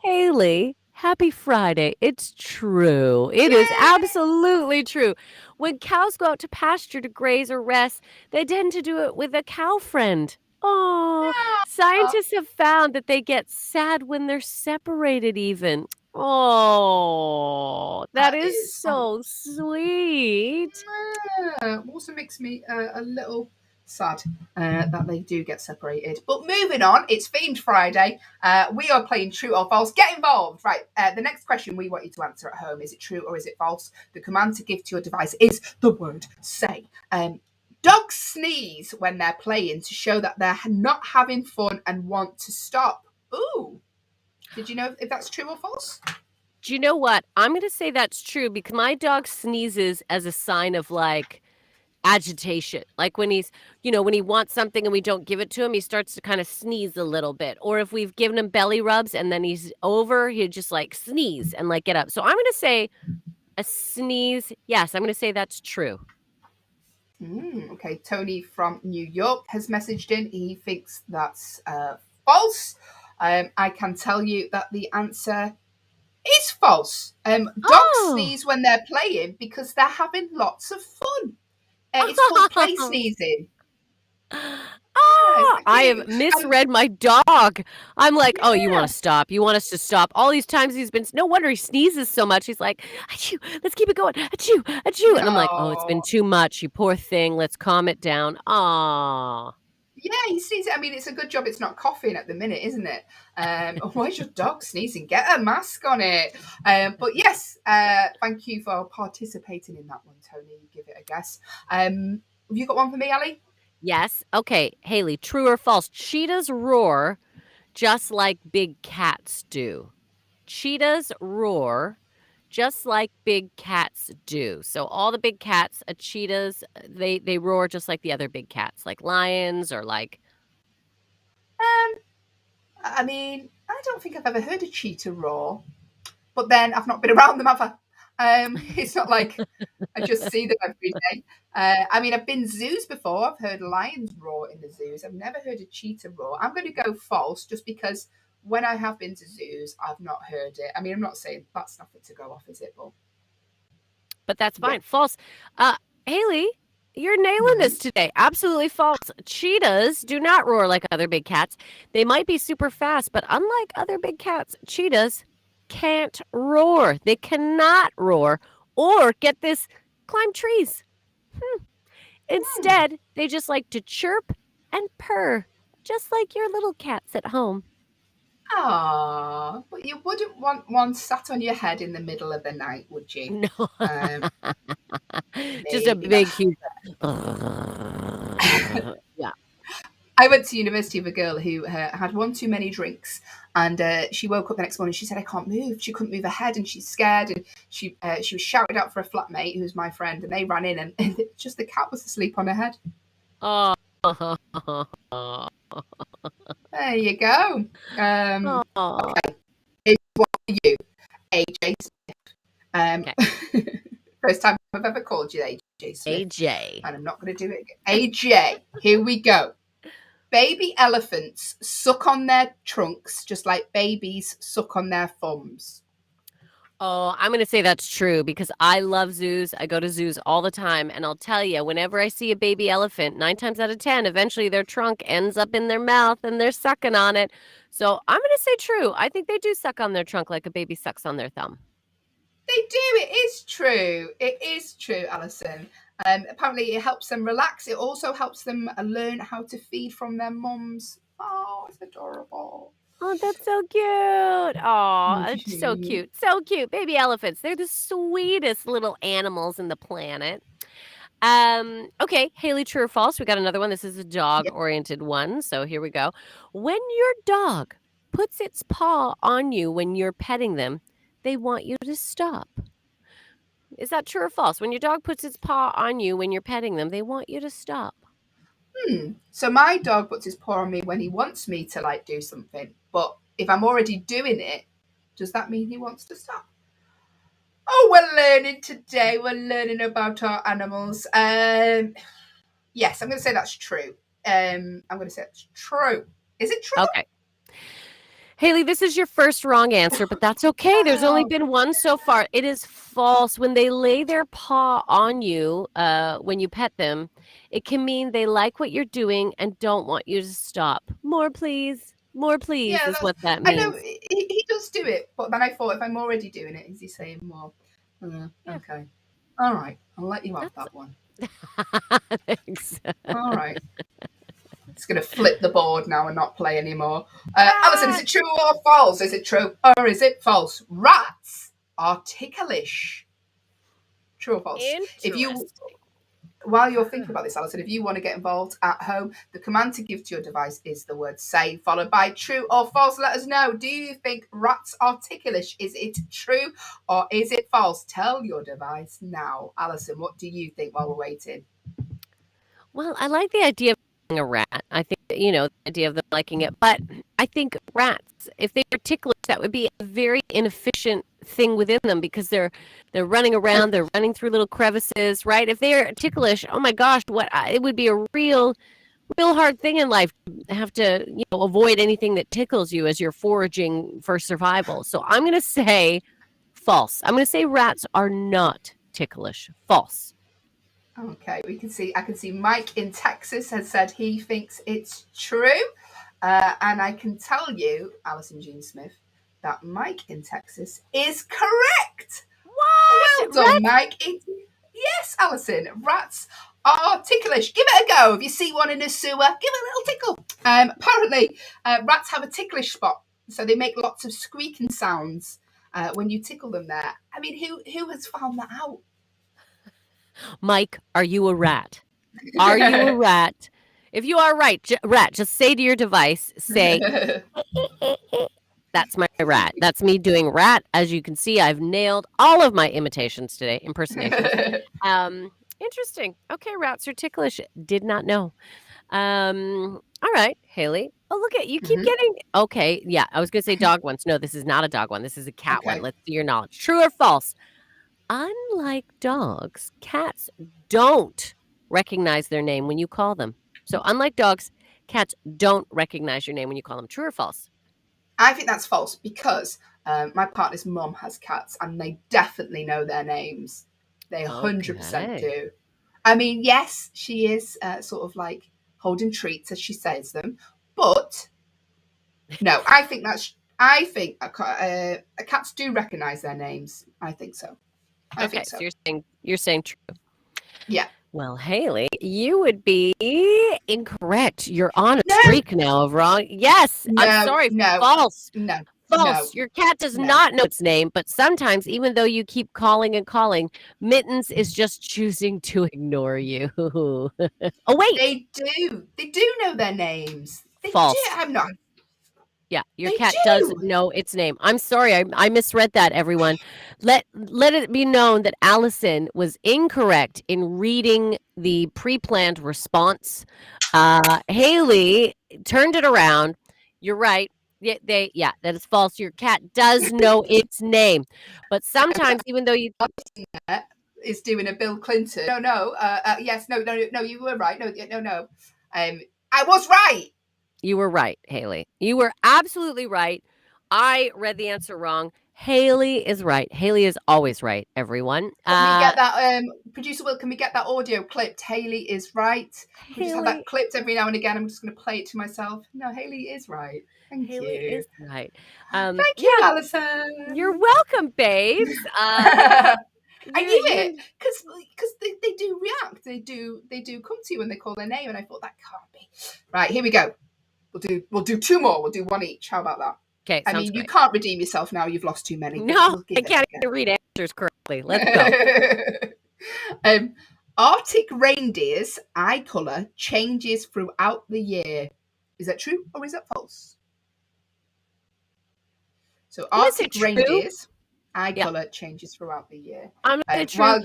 Hayley, happy Friday. It's true. It is absolutely true. When cows go out to pasture to graze or rest, they tend to do it with a cow friend. Oh, scientists have found that they get sad when they're separated even. Oh, that is so sweet. Also makes me a little sad that they do get separated. But moving on, it's Themed Friday. We are playing true or false. Get involved. Right. The next question we want you to answer at home, is it true or is it false? The command to give to your device is the word say. Dogs sneeze when they're playing to show that they're not having fun and want to stop. Ooh. Did you know if that's true or false? Do you know what? I'm going to say that's true because my dog sneezes as a sign of like agitation. Like when he's, when he wants something and we don't give it to him, he starts to kind of sneeze a little bit. Or if we've given him belly rubs and then he's over, he'll just like sneeze and like get up. So I'm going to say a sneeze. Yes, I'm going to say that's true. Okay, Tony from New York has messaged in. He thinks that's false. I can tell you that the answer is false. Dogs sneeze when they're playing because they're having lots of fun. It's called play sneezing. I have misread my dog. I'm like, oh, you want to stop? You want us to stop? All these times he's been, no wonder he sneezes so much. He's like, achoo, let's keep it going. Achoo, achoo. And I'm like, oh, it's been too much. You poor thing. Let's calm it down. Aww. Yeah, he sneezes. I mean, it's a good job it's not coughing at the minute, isn't it? Why's your dog sneezing? Get a mask on it. But yes, thank you for participating in that one, Tony. Give it a guess. Have you got one for me, Ali? Yes. Okay, Hayley, true or false? Cheetahs roar just like big cats do. Cheetahs roar just like big cats do. So all the big cats, cheetahs, they roar just like the other big cats, like lions or like. I mean, I don't think I've ever heard a cheetah roar, but then I've not been around them, have I? It's not like I just see them every day. I mean, I've been zoos before. I've heard lions roar in the zoos. I've never heard a cheetah roar. I'm going to go false just because when I have been to zoos, I've not heard it. I mean, I'm not saying that's nothing to go off, is it? But that's fine. Yeah. False. Hayley, you're nailing this today. Absolutely false. Cheetahs do not roar like other big cats. They might be super fast, but unlike other big cats, cheetahs can't roar. They cannot roar or, get this, climb trees. Instead, they just like to chirp and purr, just like your little cats at home. Ah, but you wouldn't want one sat on your head in the middle of the night, would you? No. Just a big, huge. Yeah. I went to university with a girl who had one too many drinks, and she woke up the next morning. She said, "I can't move." She couldn't move her head, and she's scared. And she was shouted out for a flatmate who's my friend, and they ran in, and just the cat was asleep on her head. Oh. There you go. Oh. It's one for you, AJ Smith. Okay. First time I've ever called you AJ Smith. AJ. And I'm not going to do it again. AJ, here we go. Baby elephants suck on their trunks just like babies suck on their thumbs. Oh, I'm going to say that's true because I love zoos. I go to zoos all the time. And I'll tell you, whenever I see a baby elephant, 9 times out of 10, eventually their trunk ends up in their mouth and they're sucking on it. So I'm going to say true. I think they do suck on their trunk like a baby sucks on their thumb. They do. It is true. It is true, Allyson. Apparently, it helps them relax. It also helps them learn how to feed from their mums. Oh, it's adorable. Oh, that's so cute. Oh, it's so cute. So cute. Baby elephants. They're the sweetest little animals in the planet. Okay, Hayley, true or false? We got another one. This is a dog-oriented one. So here we go. When your dog puts its paw on you when you're petting them, they want you to stop. Is that true or false? When your dog puts its paw on you when you're petting them, they want you to stop. So my dog puts his paw on me when he wants me to like do something. But if I'm already doing it, does that mean he wants to stop? Oh, we're learning today. We're learning about our animals. Yes, I'm going to say that's true. I'm going to say it's true. Is it true? Okay. Hayley, this is your first wrong answer, but that's okay. There's only been one so far. It is false. When they lay their paw on you when you pet them, it can mean they like what you're doing and don't want you to stop. More, please. More, please, is what that means. I know he does do it, but then I thought if I'm already doing it, is he saying more? Okay. All right. I'll let you have that one. Thanks. All right. It's going to flip the board now and not play anymore. Allyson, is it true or false? Is it true or is it false? Rats are ticklish. True or false? While you're thinking about this, Allyson, if you want to get involved at home, the command to give to your device is the word say, followed by true or false. Let us know. Do you think rats are ticklish? Is it true or is it false? Tell your device now. Allyson, what do you think while we're waiting? Well, I like the idea of a rat. I think, the idea of them liking it. But I think rats, if they were ticklish, that would be a very inefficient thing within them because they're running around, they're running through little crevices, right? If they're ticklish, oh my gosh, it would be a real hard thing in life to have to, avoid anything that tickles you as you're foraging for survival. So I'm going to say false. I'm going to say rats are not ticklish. False. Okay, I can see Mike in Texas has said he thinks it's true. And I can tell you, Allyson Jean Smith, that Mike in Texas is correct. What? Well done, Mike. Yes, Allyson, rats are ticklish. Give it a go. If you see one in a sewer, give it a little tickle. Apparently, rats have a ticklish spot, so they make lots of squeaking sounds when you tickle them there. I mean, who has found that out? Mike, are you a rat? Are you a rat? If you are rat, just say to your device, say, that's my rat. That's me doing rat. As you can see, I've nailed all of my imitations today, impersonations. Interesting. Okay, rats are ticklish. Did not know. All right, Hayley. Oh, look at you. Keep getting. Okay, yeah. I was going to say dog ones. No, this is not a dog one. This is a cat one. Let's see your knowledge. True or false? Unlike dogs, cats don't recognize their name when you call them. So unlike dogs, cats don't recognize your name when you call them. True or false? I think that's false because my partner's mum has cats and they definitely know their names. They 100% do. I mean, yes, she is sort of like holding treats as she says them. But no, I think cats do recognize their names. I think so. I think so. So you're saying true. Yeah. Well, Hayley, you would be incorrect. You're on a streak now of wrong. Yes. I'm sorry. False. No. False. Your cat does not know its name, but sometimes, even though you keep calling and calling, Mittens is just choosing to ignore you. Oh, wait. They do. They do know their names. False. I'm not. Yeah, your cat does know its name. I'm sorry, I misread that, everyone. Let it be known that Allyson was incorrect in reading the pre-planned response. Hayley turned it around. You're right. Yeah, that is false. Your cat does know its name, but sometimes, even though you is doing a Bill Clinton. Yes, no, you were right. No. I was right. You were right, Hayley. You were absolutely right. I read the answer wrong. Hayley is right. Hayley is always right, everyone. Can we get that, producer Will, can we get that audio clipped? Hayley is right. We just have that clipped every now and again. I'm just going to play it to myself. No, Hayley is right. Thank Hayley you. is right. Thank you, Allyson. You're welcome, babes. I knew it because they do react. They do come to you when they call their name, and I thought that can't be right. Here we go. We'll do two more. We'll do one each. How about that? Okay. I mean, great. You can't redeem yourself now. You've lost too many. No, I can't even read answers correctly. Let's go. Arctic reindeer's eye color changes throughout the year. Is that true or is that false? So Arctic reindeer's eye color changes throughout the year. I'm saying true.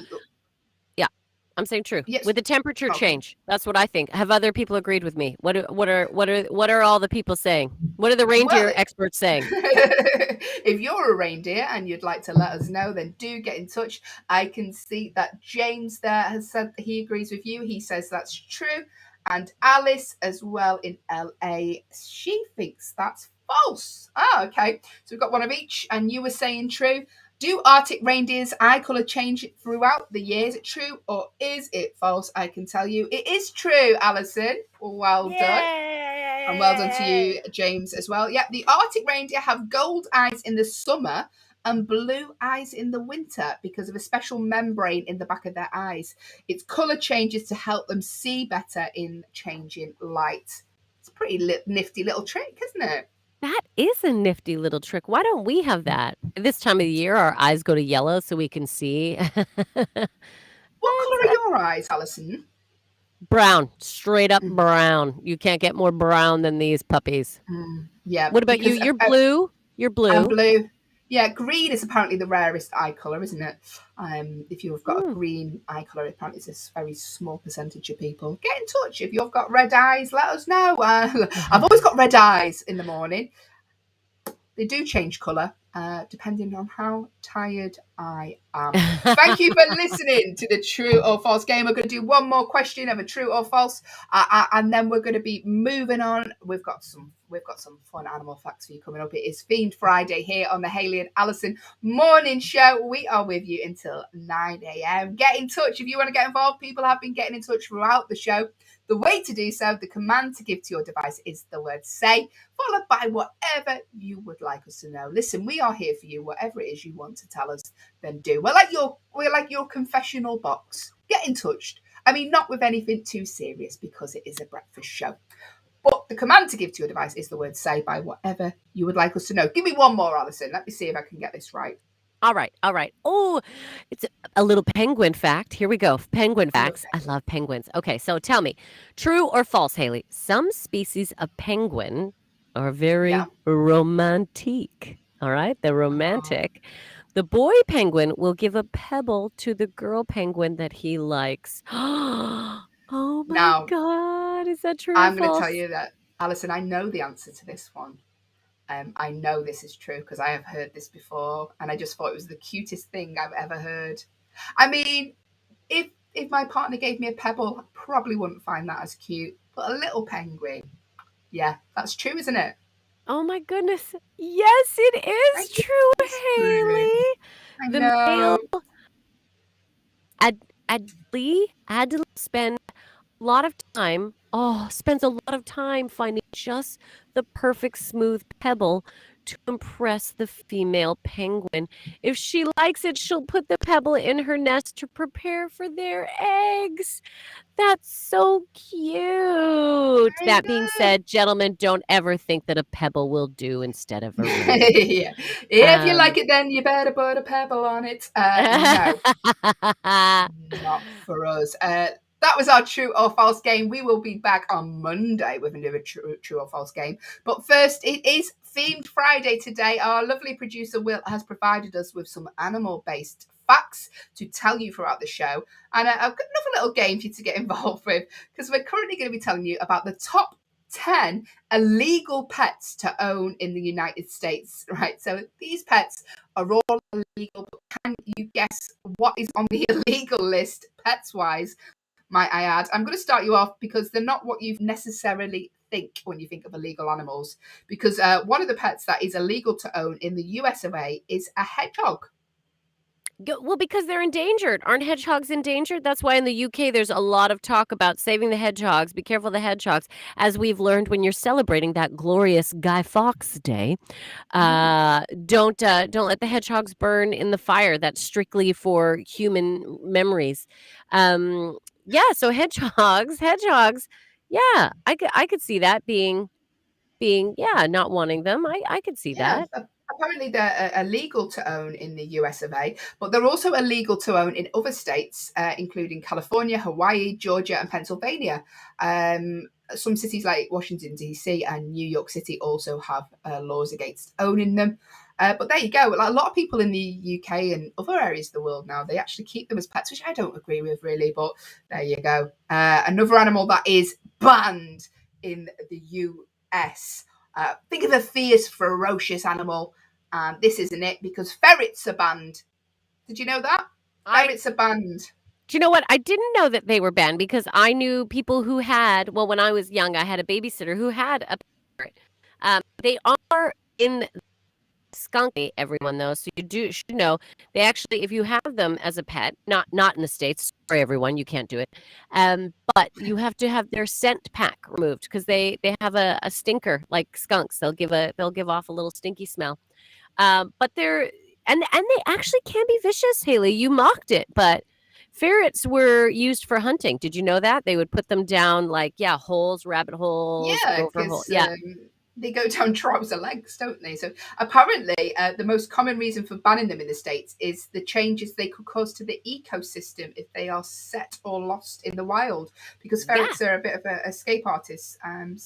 I'm saying true. Yes. With the temperature change. That's what I think. Have other people agreed with me? What are all the people saying? What are the reindeer experts saying? If you're a reindeer and you'd like to let us know, then do get in touch. I can see that James there has said that he agrees with you. He says that's true. And Alice as well in LA, she thinks that's false. Oh, okay. So we've got one of each, and you were saying true. Do Arctic reindeer's eye colour change throughout the year? Is it true or is it false? I can tell you it is true, Allyson. Well done. And well done to you, James, as well. Yeah, the Arctic reindeer have gold eyes in the summer and blue eyes in the winter because of a special membrane in the back of their eyes. Its colour changes to help them see better in changing light. It's a pretty nifty little trick, isn't it? That is a nifty little trick. Why don't we have that? This time of the year, our eyes go to yellow so we can see. What colour are your eyes, Allyson? Brown. Straight up brown. You can't get more brown than these puppies. Yeah. What about you? You're blue. You're blue. I'm blue. Yeah, green is apparently the rarest eye colour, isn't it? If you've got a green eye colour, apparently it's a very small percentage of people. Get in touch. If you've got red eyes, let us know. I've always got red eyes in the morning. They do change colour depending on how tired I am. Thank you for listening to the true or false game. We're going to do one more question of a true or false, and then we're going to be moving on. We've got some fun animal facts for you coming up. It is Themed Friday here on the Hayley and Allyson morning show. We are with you until 9 a.m. Get in touch if you want to get involved. People have been getting in touch throughout the show. The way to do so, the command to give to your device is the word say, followed by whatever you would like us to know. Listen, we are here for you. Whatever it is you want to tell us, then do. We're like your confessional box. Get in touch. I mean, not with anything too serious because it is a breakfast show. But the command to give to your device is the word say by whatever you would like us to know. Give me one more, Allyson. Let me see if I can get this right. All right. Oh, it's a little penguin fact. Here we go. Penguin facts. I love penguins. Okay, so tell me, true or false, Hayley? Some species of penguin are very romantic. All right? They're romantic. The boy penguin will give a pebble to the girl penguin that he likes. Oh my God. Is that true? I'm going to tell you that, Allyson, I know the answer to this one. I know this is true because I have heard this before, and I just thought it was the cutest thing I've ever heard. I mean, if my partner gave me a pebble, I probably wouldn't find that as cute. But a little penguin, yeah, that's true, isn't it? Oh my goodness. Yes, it is true, Hayley. I know. Male Adley spends a lot of time finding just the perfect smooth pebble to impress the female penguin. If she likes it, she'll put the pebble in her nest to prepare for their eggs. That's so cute. That being said, gentlemen, don't ever think that a pebble will do instead of a ring. Yeah. If you like it, then you better put a pebble on it. No, not for us. That was our true or false game. We will be back on Monday with another true or false game. But first, it is Themed Friday today. Our lovely producer Will has provided us with some animal-based facts to tell you throughout the show. And I've got another little game for you to get involved with, because we're currently going to be telling you about the top 10 illegal pets to own in the United States, right? So these pets are all illegal, but can you guess what is on the illegal list, pets-wise, might I add? I'm going to start you off because they're not what you necessarily think when you think of illegal animals, because one of the pets that is illegal to own in the US of A is a hedgehog. Well, because they're endangered. Aren't hedgehogs endangered? That's why in the UK there's a lot of talk about saving the hedgehogs. Be careful of the hedgehogs. As we've learned when you're celebrating that glorious Guy Fawkes Day, don't let the hedgehogs burn in the fire. That's strictly for human memories. So hedgehogs. Yeah, I could see that being not wanting them. I could see that. Apparently they're illegal to own in the US of A, but they're also illegal to own in other states, including California, Hawaii, Georgia, and Pennsylvania. Some cities like Washington, D.C. and New York City also have laws against owning them. But there you go. Like, a lot of people in the UK and other areas of the world now, they actually keep them as pets, which I don't agree with really, but there you go. Another animal that is banned in the US. Think of a fierce, ferocious animal. And this isn't it, because ferrets are banned. Did you know that? Ferrets are banned. Do you know what? I didn't know that they were banned, because I knew people who had, well, when I was young, I had a babysitter who had a ferret. They are in skunk, everyone though, so you should know they actually, if you have them as a pet, not in the States, sorry everyone, you can't do it, but you have to have their scent pack removed, because they have a stinker like skunks. They'll give off a little stinky smell, but they're and they actually can be vicious. Hayley, you mocked it, but ferrets were used for hunting. Did you know that? They would put them down like holes, rabbit holes, gopher holes. They go down trouser lengths, don't they? So apparently the most common reason for banning them in the States is the changes they could cause to the ecosystem if they are set or lost in the wild, because ferrets are a bit of an escape artist. And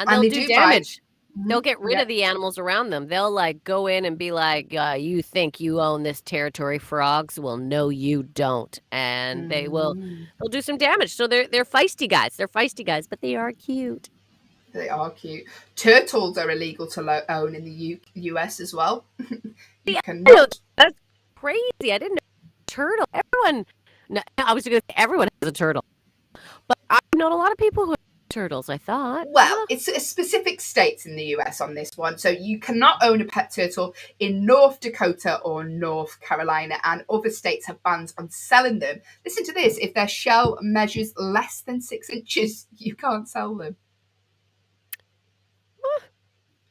they'll do damage. They'll get rid of the animals around them. They'll like go in and be like, you think you own this territory, frogs? Well, no, you don't. And they'll do some damage. So they're feisty guys. They're feisty guys, but they are cute. They are cute. Turtles are illegal to own in the US as well. That's crazy. I didn't know. Turtle. I was going to say everyone has a turtle. But I've known a lot of people who have turtles, I thought. Well, it's specific states in the US on this one. So you cannot own a pet turtle in North Dakota or North Carolina, and other states have bans on selling them. Listen to this. If their shell measures less than 6 inches, you can't sell them.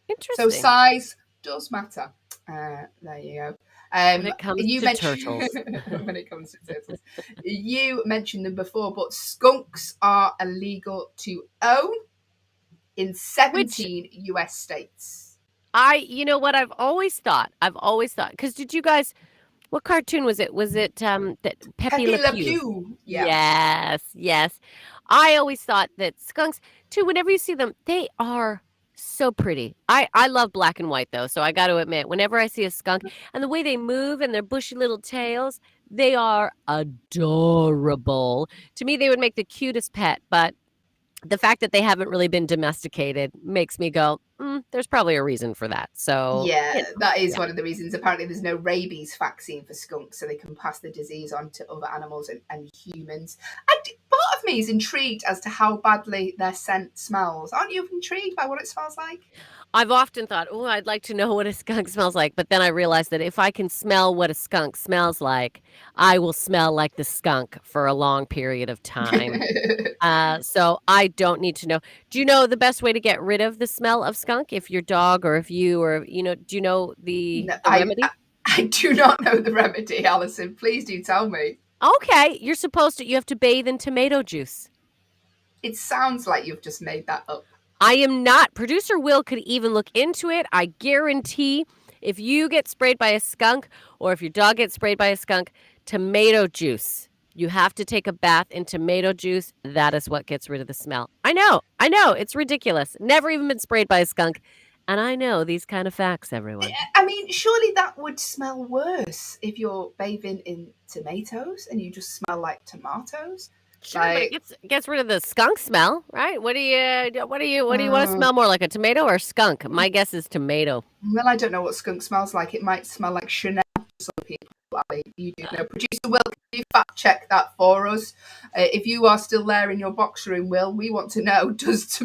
Interesting. So size does matter. There you go. When it comes to turtles. When it comes to turtles. You mentioned them before, but skunks are illegal to own in 17 US states. You know what I've always thought, because did you guys, what cartoon was it? Was it that Pepe Le Pew? Yeah. Yes. I always thought that skunks, too, whenever you see them, they are so pretty. I love black and white though, so I got to admit, whenever I see a skunk and the way they move and their bushy little tails, they are adorable. To me, they would make the cutest pet, but the fact that they haven't really been domesticated makes me go, there's probably a reason for that. So that is one of the reasons. Apparently there's no rabies vaccine for skunks, so they can pass the disease on to other animals and humans. Part of me is intrigued as to how badly their scent smells. Aren't you intrigued by what it smells like? I've often thought, I'd like to know what a skunk smells like. But then I realized that if I can smell what a skunk smells like, I will smell like the skunk for a long period of time. So I don't need to know. Do you know the best way to get rid of the smell of skunk? If your dog or if you or, do you know the remedy? I do not know the remedy, Allyson. Please do tell me. Okay. You have to bathe in tomato juice. It sounds like you've just made that up. I am not. Producer Will could even look into it. I guarantee if you get sprayed by a skunk or if your dog gets sprayed by a skunk, tomato juice. You have to take a bath in tomato juice. That is what gets rid of the smell. I know. It's ridiculous. Never even been sprayed by a skunk. And I know these kind of facts, everyone. I mean, surely that would smell worse if you're bathing in tomatoes and you just smell like tomatoes. Sure, but it Like, gets rid of the skunk smell, right? What do you want to smell more, like a tomato or skunk? My guess is tomato. well, I don't know what skunk smells like. It might smell like Chanel to some people. Ali, you do know. Producer Will, can you fact check that for us? If you are still there in your box room, Will, we want to know, does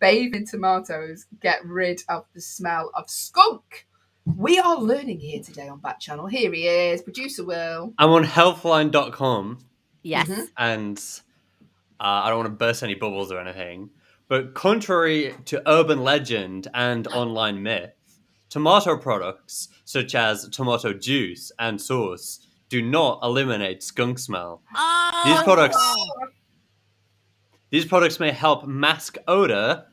bathing tomatoes get rid of the smell of skunk? We are learning here today on Backchannel. Here he is, Producer Will. I'm on healthline.com, Yes. and I don't want to burst any bubbles or anything, but contrary to urban legend and online myth, tomato products such as tomato juice and sauce do not eliminate skunk smell. Oh, These products may help mask odor,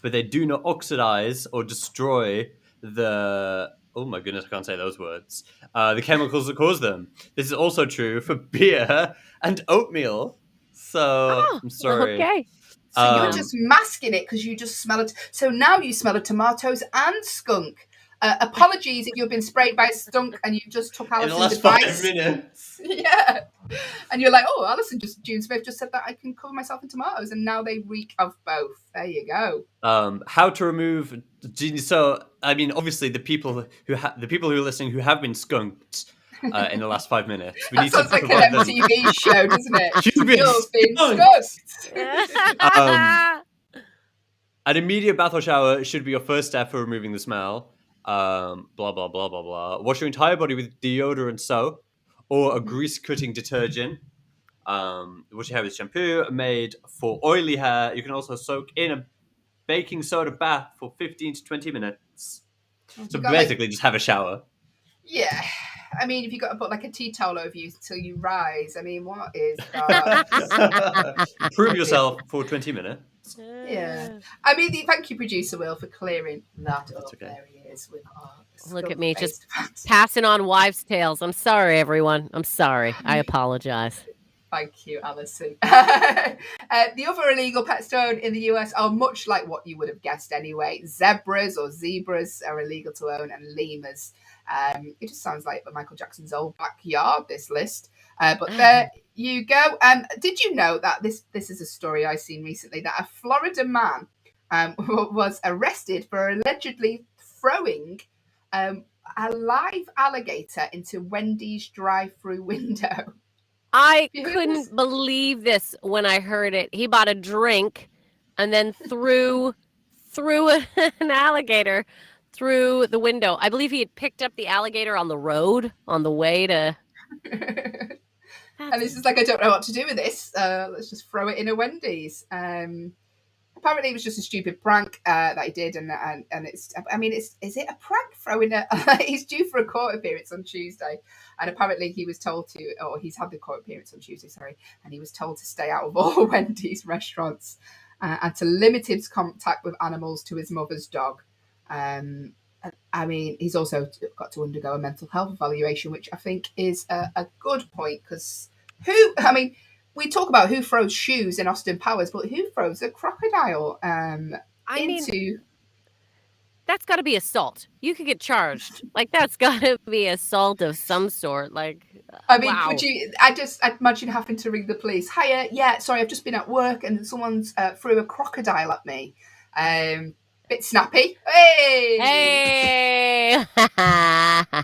but they do not oxidize or destroy the, oh my goodness, I can't say those words, the chemicals that cause them. This is also true for beer and oatmeal. So I'm sorry. Okay. So you're just masking it because you just smell it. So now you smell of tomatoes and skunk. Apologies if you've been sprayed by a skunk and you just took In the Allison's last advice. 5 minutes. Yeah. And you're like, oh, June Smith just said that I can cover myself in tomatoes, and now they reek of both. There you go. How to remove? So I mean, obviously, the people who are listening who have been skunked in the last 5 minutes. We That need to sounds like an provide them. MTV show, doesn't it? You've been skunked. An immediate bath or shower should be your first step for removing the smell. Blah blah blah blah blah. Wash your entire body with deodorant soap or a grease-cutting detergent. What you have is shampoo made for oily hair. You can also soak in a baking soda bath for 15 to 20 minutes. So basically, just have a shower. Yeah. I mean, if you've got to put like a tea towel over you till you rise, I mean, what is that? Prove yourself for 20 minutes. Yeah. I mean, thank you, Producer Will, for clearing that up. Okay. There he is with Look at me, just passing on wives' tales. I'm sorry, everyone. I'm sorry. I apologize. Thank you, Allyson. The other illegal pets owned in the US are much like what you would have guessed anyway. Zebras are illegal to own, and lemurs. It just sounds like Michael Jackson's old backyard, this list. But there you go. Did you know that this is a story I've seen recently, that a Florida man was arrested for allegedly throwing a live alligator into Wendy's drive-through window? I couldn't believe this when I heard it. He bought a drink and then threw an alligator through the window. I believe he had picked up the alligator on the road on the way to. And this is like, I don't know what to do with this. Let's just throw it in a Wendy's. Apparently, it was just a stupid prank that he did, and it's. I mean, is it a prank throwing a? He's due for a court appearance on Tuesday, and apparently he was told to, or he's had the court appearance on Tuesday, sorry, and he was told to stay out of all Wendy's restaurants and to limit his contact with animals to his mother's dog. I mean, he's also got to undergo a mental health evaluation, which I think is a good point, because we talk about who throws shoes in Austin Powers, but who throws a crocodile into... That's got to be assault. You could get charged. Like, that's got to be assault of some sort. Like, I mean, wow. I'd imagine having to ring the police. Hiya, yeah, sorry, I've just been at work and someone's threw a crocodile at me. Bit snappy. Hey! I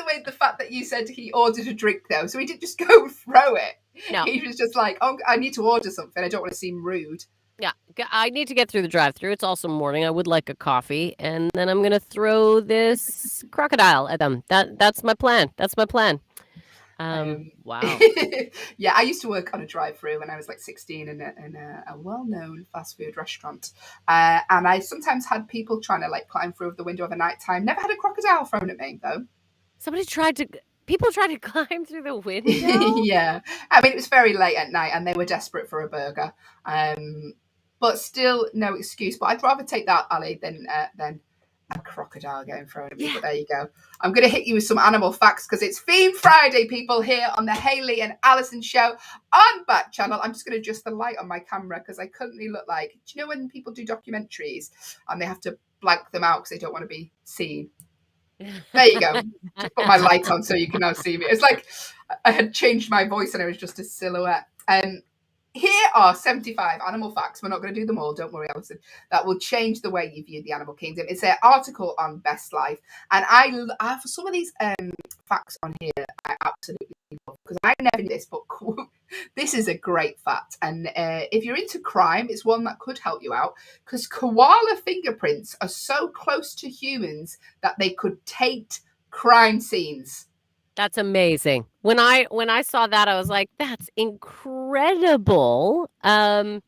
like the fact that you said he ordered a drink, though. So he didn't just go throw it. No. He was just like, oh, I need to order something. I don't want to seem rude. Yeah, I need to get through the drive-thru. It's also morning. I would like a coffee, and then I'm gonna throw this crocodile at them. That's my plan. Wow. Yeah, I used to work on a drive-thru when I was like 16 in a well-known fast food restaurant, and I sometimes had people trying to like climb through the window of a night time. Never had a crocodile thrown at me though. People tried to climb through the window. Yeah, I mean, it was very late at night, and they were desperate for a burger. But still, no excuse. But I'd rather take that, Ali, than a crocodile getting thrown at me, but there you go. I'm going to hit you with some animal facts because it's Theme Friday, people, here on the Hayley and Allyson show on Backchannel. I'm just going to adjust the light on my camera because I currently look like, do you know when people do documentaries and they have to blank them out because they don't want to be seen? There you go. Just put my light on so you can now see me. It's like I had changed my voice and it was just a silhouette. Here are 75 animal facts. We're not going to do them all. Don't worry, Allyson. That will change the way you view the animal kingdom. It's an article on Best Life. And I for some of these facts on here, I absolutely love because I never knew this, but this is a great fact. And if you're into crime, it's one that could help you out because koala fingerprints are so close to humans that they could taint crime scenes. That's amazing. When I saw that, I was like, that's incredible. Wow.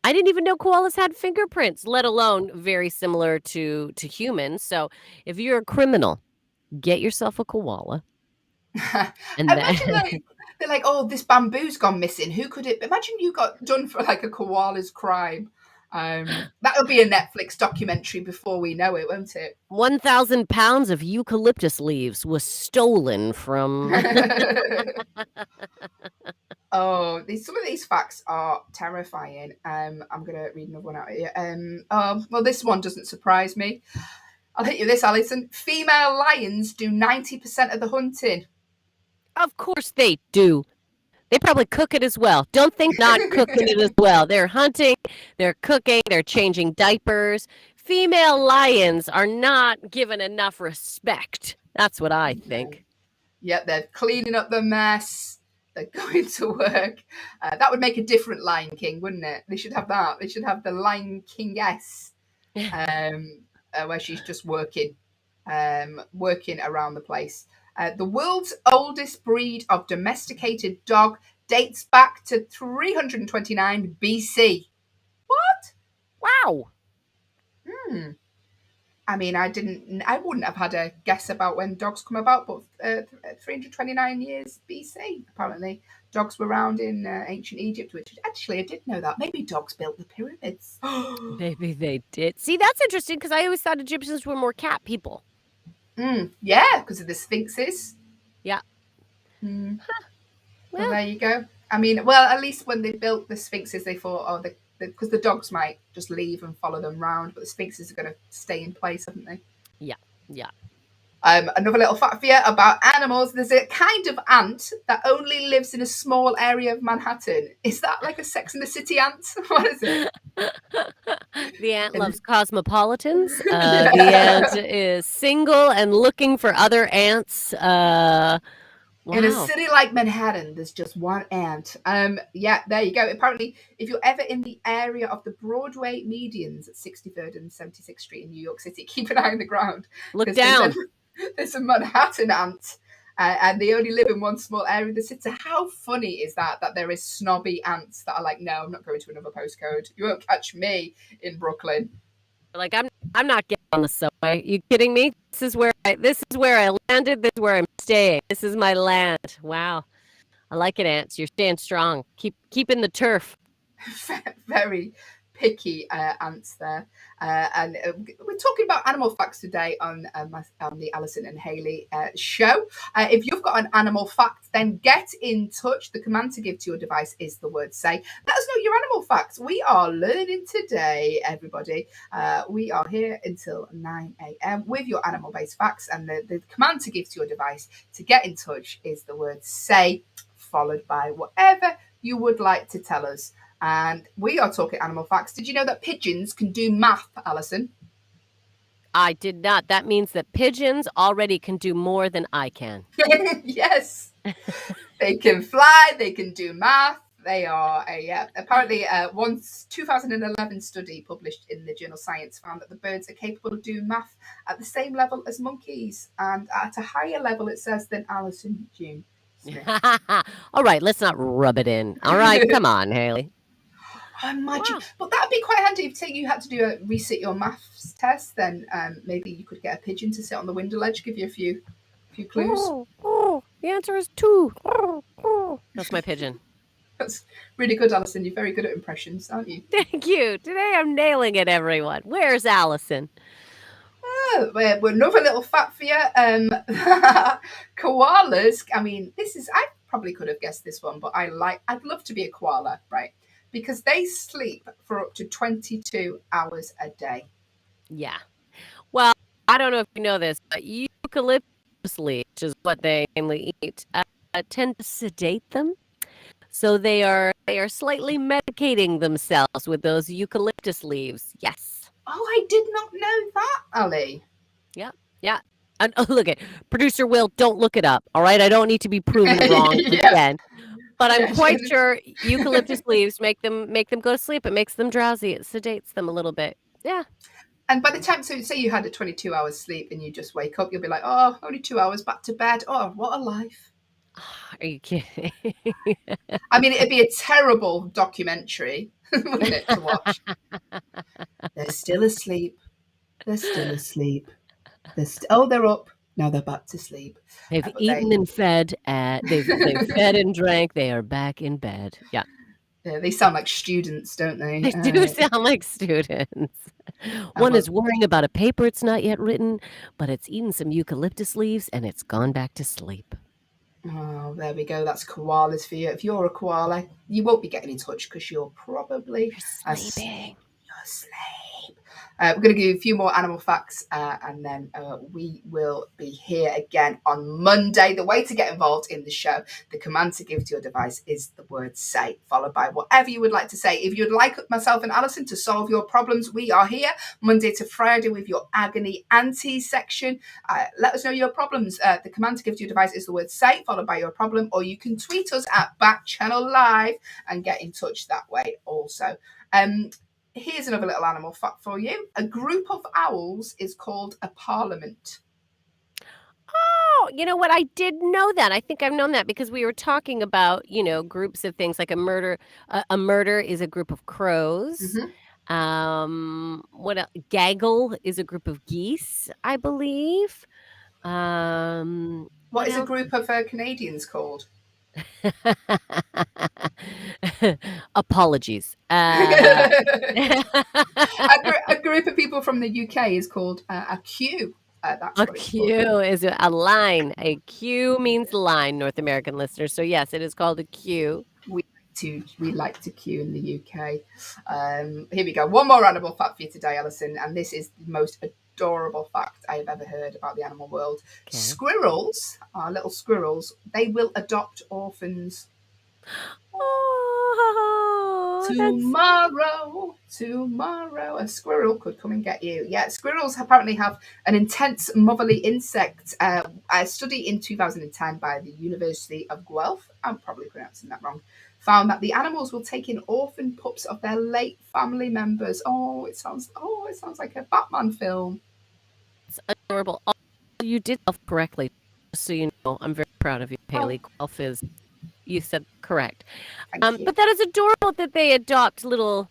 I didn't even know koalas had fingerprints, let alone very similar to humans. So if you're a criminal, get yourself a koala. And Imagine they're like, oh, this bamboo's gone missing. Who could it? Imagine you got done for like a koala's crime. That'll be a Netflix documentary before we know it, won't it? 1,000 pounds of eucalyptus leaves was stolen from. Oh, some of these facts are terrifying. I'm gonna read another one out here. Well, this one doesn't surprise me. I'll hit you with this, Allyson. Female lions do 90% of the hunting. Of course they do. They probably cook it as well. Don't think not cooking it as well. They're hunting, they're cooking, they're changing diapers. Female lions are not given enough respect. That's what I think. Yep, they're cleaning up the mess. They're going to work. That would make a different Lion King, wouldn't it? They should have that. They should have the Lion King-ess, where she's just working around the place. The world's oldest breed of domesticated dog dates back to 329 BC. What? Wow. I mean, I wouldn't have had a guess about when dogs come about, but 329 years BC, apparently. Dogs were around in ancient Egypt, which actually I did know that. Maybe dogs built the pyramids. Maybe they did. See, that's interesting because I always thought Egyptians were more cat people. Yeah, because of the sphinxes. Yeah. Well, there you go. I mean, well, at least when they built the sphinxes, they thought, because the dogs might just leave and follow them round, but the sphinxes are going to stay in place, haven't they? Yeah. Another little fact for you about animals. There's a kind of ant that only lives in a small area of Manhattan. Is that like a Sex and the City ant? What is it? The ant loves cosmopolitans. The ant is single and looking for other ants. Wow. In a city like Manhattan, there's just one ant. Yeah, there you go. Apparently, if you're ever in the area of the Broadway medians at 63rd and 76th Street in New York City, keep an eye on the ground. Look down. There's a Manhattan ant, and they only live in one small area of the city. How funny is that there is snobby ants that are like, no, I'm not going to another postcode. You won't catch me in Brooklyn. Like, I'm not getting on the subway. You kidding me? This is where I landed. This is where I'm staying. This is my land. Wow. I like it, ants. You're staying strong. Keep in the turf. Very picky ants there. And we're talking about animal facts today on the Allyson and Hayley show. If you've got an animal fact, then get in touch. The command to give to your device is the word say. Let us know your animal facts. We are learning today, everybody. We are here until 9 a.m. with your animal-based facts, and the command to give to your device to get in touch is the word say, followed by whatever you would like to tell us. And we are talking animal facts. Did you know that pigeons can do math, Allyson? I did not. That means that pigeons already can do more than I can. Yes. They can fly. They can do math. They are apparently one 2011 study published in the journal Science found that the birds are capable of doing math at the same level as monkeys and at a higher level, it says, than Allyson June. All right, let's not rub it in. All right, come on, Hayley. Imagine, but that'd be quite handy if you had to do a resit your maths test. Then maybe you could get a pigeon to sit on the window ledge, give you a few clues. The answer is 2. That's my pigeon. That's really good, Allyson. You're very good at impressions, aren't you? Thank you. Today I'm nailing it, everyone. Where's Allyson? we're another little fact for you. Koalas. I mean, I probably could have guessed this one, but I'd love to be a koala, right? Because they sleep for up to 22 hours a day. Yeah. Well, I don't know if you know this, but eucalyptus leaves, which is what they mainly eat, tend to sedate them. So they are slightly medicating themselves with those eucalyptus leaves. Yes. Oh, I did not know that, Ali. Yeah. And look at producer Will. Don't look it up. All right. I don't need to be proven wrong Yeah. again. But I'm Yeah. quite sure eucalyptus leaves make them go to sleep. It makes them drowsy. It sedates them a little bit. Yeah. And by the time, so say you had a 22 hours sleep and you just wake up, you'll be like, oh, only 2 hours back to bed. Oh, what a life. Are you kidding? I mean, it'd be a terrible documentary, wouldn't it, to watch? They're still asleep. They're still asleep. They're up. Now they're back to sleep. They've eaten and fed. They've fed and drank. They are back in bed. Yeah. They sound like students, don't they? They do sound like students. One is worrying about a paper it's not yet written, but it's eaten some eucalyptus leaves and it's gone back to sleep. Oh, there we go. That's koalas for you. If you're a koala, you won't be getting in touch because you're probably sleeping. You're asleep. We're going to give you a few more animal facts and then we will be here again on Monday. The way to get involved in the show, the command to give to your device is the word say, followed by whatever you would like to say. If you'd like myself and Allyson to solve your problems, we are here Monday to Friday with your agony auntie section. Let us know your problems. The command to give to your device is the word say, followed by your problem, or you can tweet us at Backchannel Live and get in touch that way also. Here's another little animal fact for you. A group of owls is called a parliament. Oh, you know what? I did know that. I think I've known that because we were talking about, groups of things like a murder. A murder is a group of crows. Mm-hmm. What else? Gaggle is a group of geese, I believe. What is a group of Canadians called? Apologies. A group of people from the UK is called a queue. That's a what it's queue called. is a line. A queue means line, North American listeners. So yes, it is called a queue. We like to queue in the UK. Here we go. One more animal fact for you today, Allyson, and this is the most adorable fact I have ever heard about the animal world. Okay. Squirrels, our little squirrels, they will adopt orphans. Oh, tomorrow, a squirrel could come and get you. Yeah, squirrels apparently have an intense motherly instinct. A study in 2010 by the University of Guelph, I'm probably pronouncing that wrong, found that the animals will take in orphan pups of their late family members. It sounds like a Batman film. It's adorable. You did Guelph correctly, just so you know. I'm very proud of you, Hayley. Guelph is. You said correct. But that is adorable that they adopt little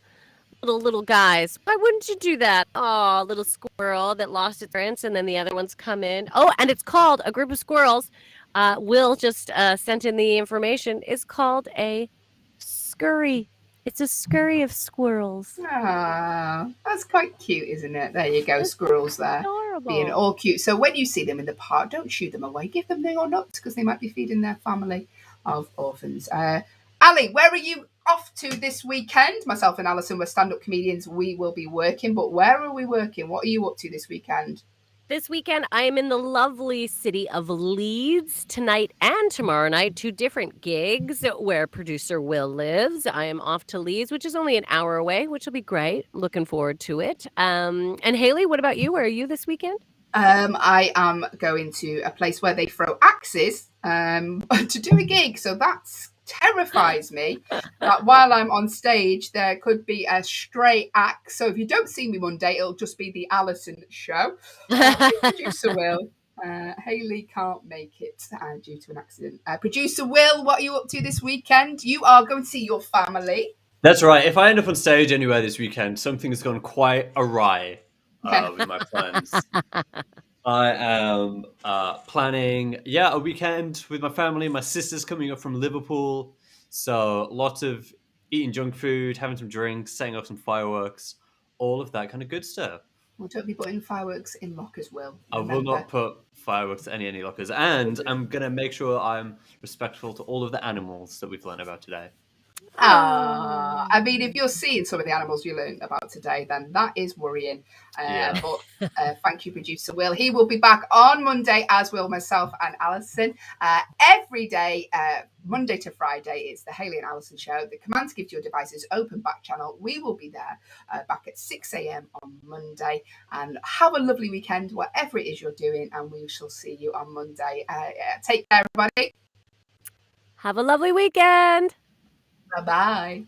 guys. Why wouldn't you do that? Oh, little squirrel that lost its parents and then the other ones come in. Oh, and it's called a group of squirrels. Will just sent in the information. Is called a scurry. It's a scurry of squirrels. Ah, that's quite cute, isn't it? There you go, that's squirrels there. Adorable. Being all cute. So when you see them in the park, don't shoo them away. Give them your nuts because they might be feeding their family of orphans. Ali, where are you off to this weekend? Myself and Allyson, we're stand-up comedians. We will be working, but where are we working? What are you up to this weekend? This weekend, I am in the lovely city of Leeds tonight and tomorrow night, 2 different gigs where producer Will lives. I am off to Leeds, which is only an hour away, which will be great. Looking forward to it. And Hayley, what about you? Where are you this weekend? I am going to a place where they throw axes to do a gig. So that terrifies me that while I'm on stage, there could be a stray axe. So if you don't see me Monday, it'll just be the Allyson show. Producer Will. Hayley can't make it due to an accident. Producer Will, what are you up to this weekend? You are going to see your family. That's right. If I end up on stage anywhere this weekend, something's gone quite awry with my plans. I am planning, a weekend with my family. My sister's coming up from Liverpool. So lots of eating junk food, having some drinks, setting up some fireworks, all of that kind of good stuff. Well, don't be putting fireworks in lockers, Will. I will not put fireworks in any lockers, and I'm gonna make sure I'm respectful to all of the animals that we've learned about today. I mean, if you're seeing some of the animals you learned about today, then that is worrying. Yeah. But thank you, producer Will. He will be back on Monday, as will myself and Allyson. Every day, Monday to Friday, it's the Hayley and Allyson show. The command to give to your device is open back channel. We will be there back at 6 a.m. on Monday. And have a lovely weekend, whatever it is you're doing. And we shall see you on Monday. Take care, everybody. Have a lovely weekend. Bye-bye.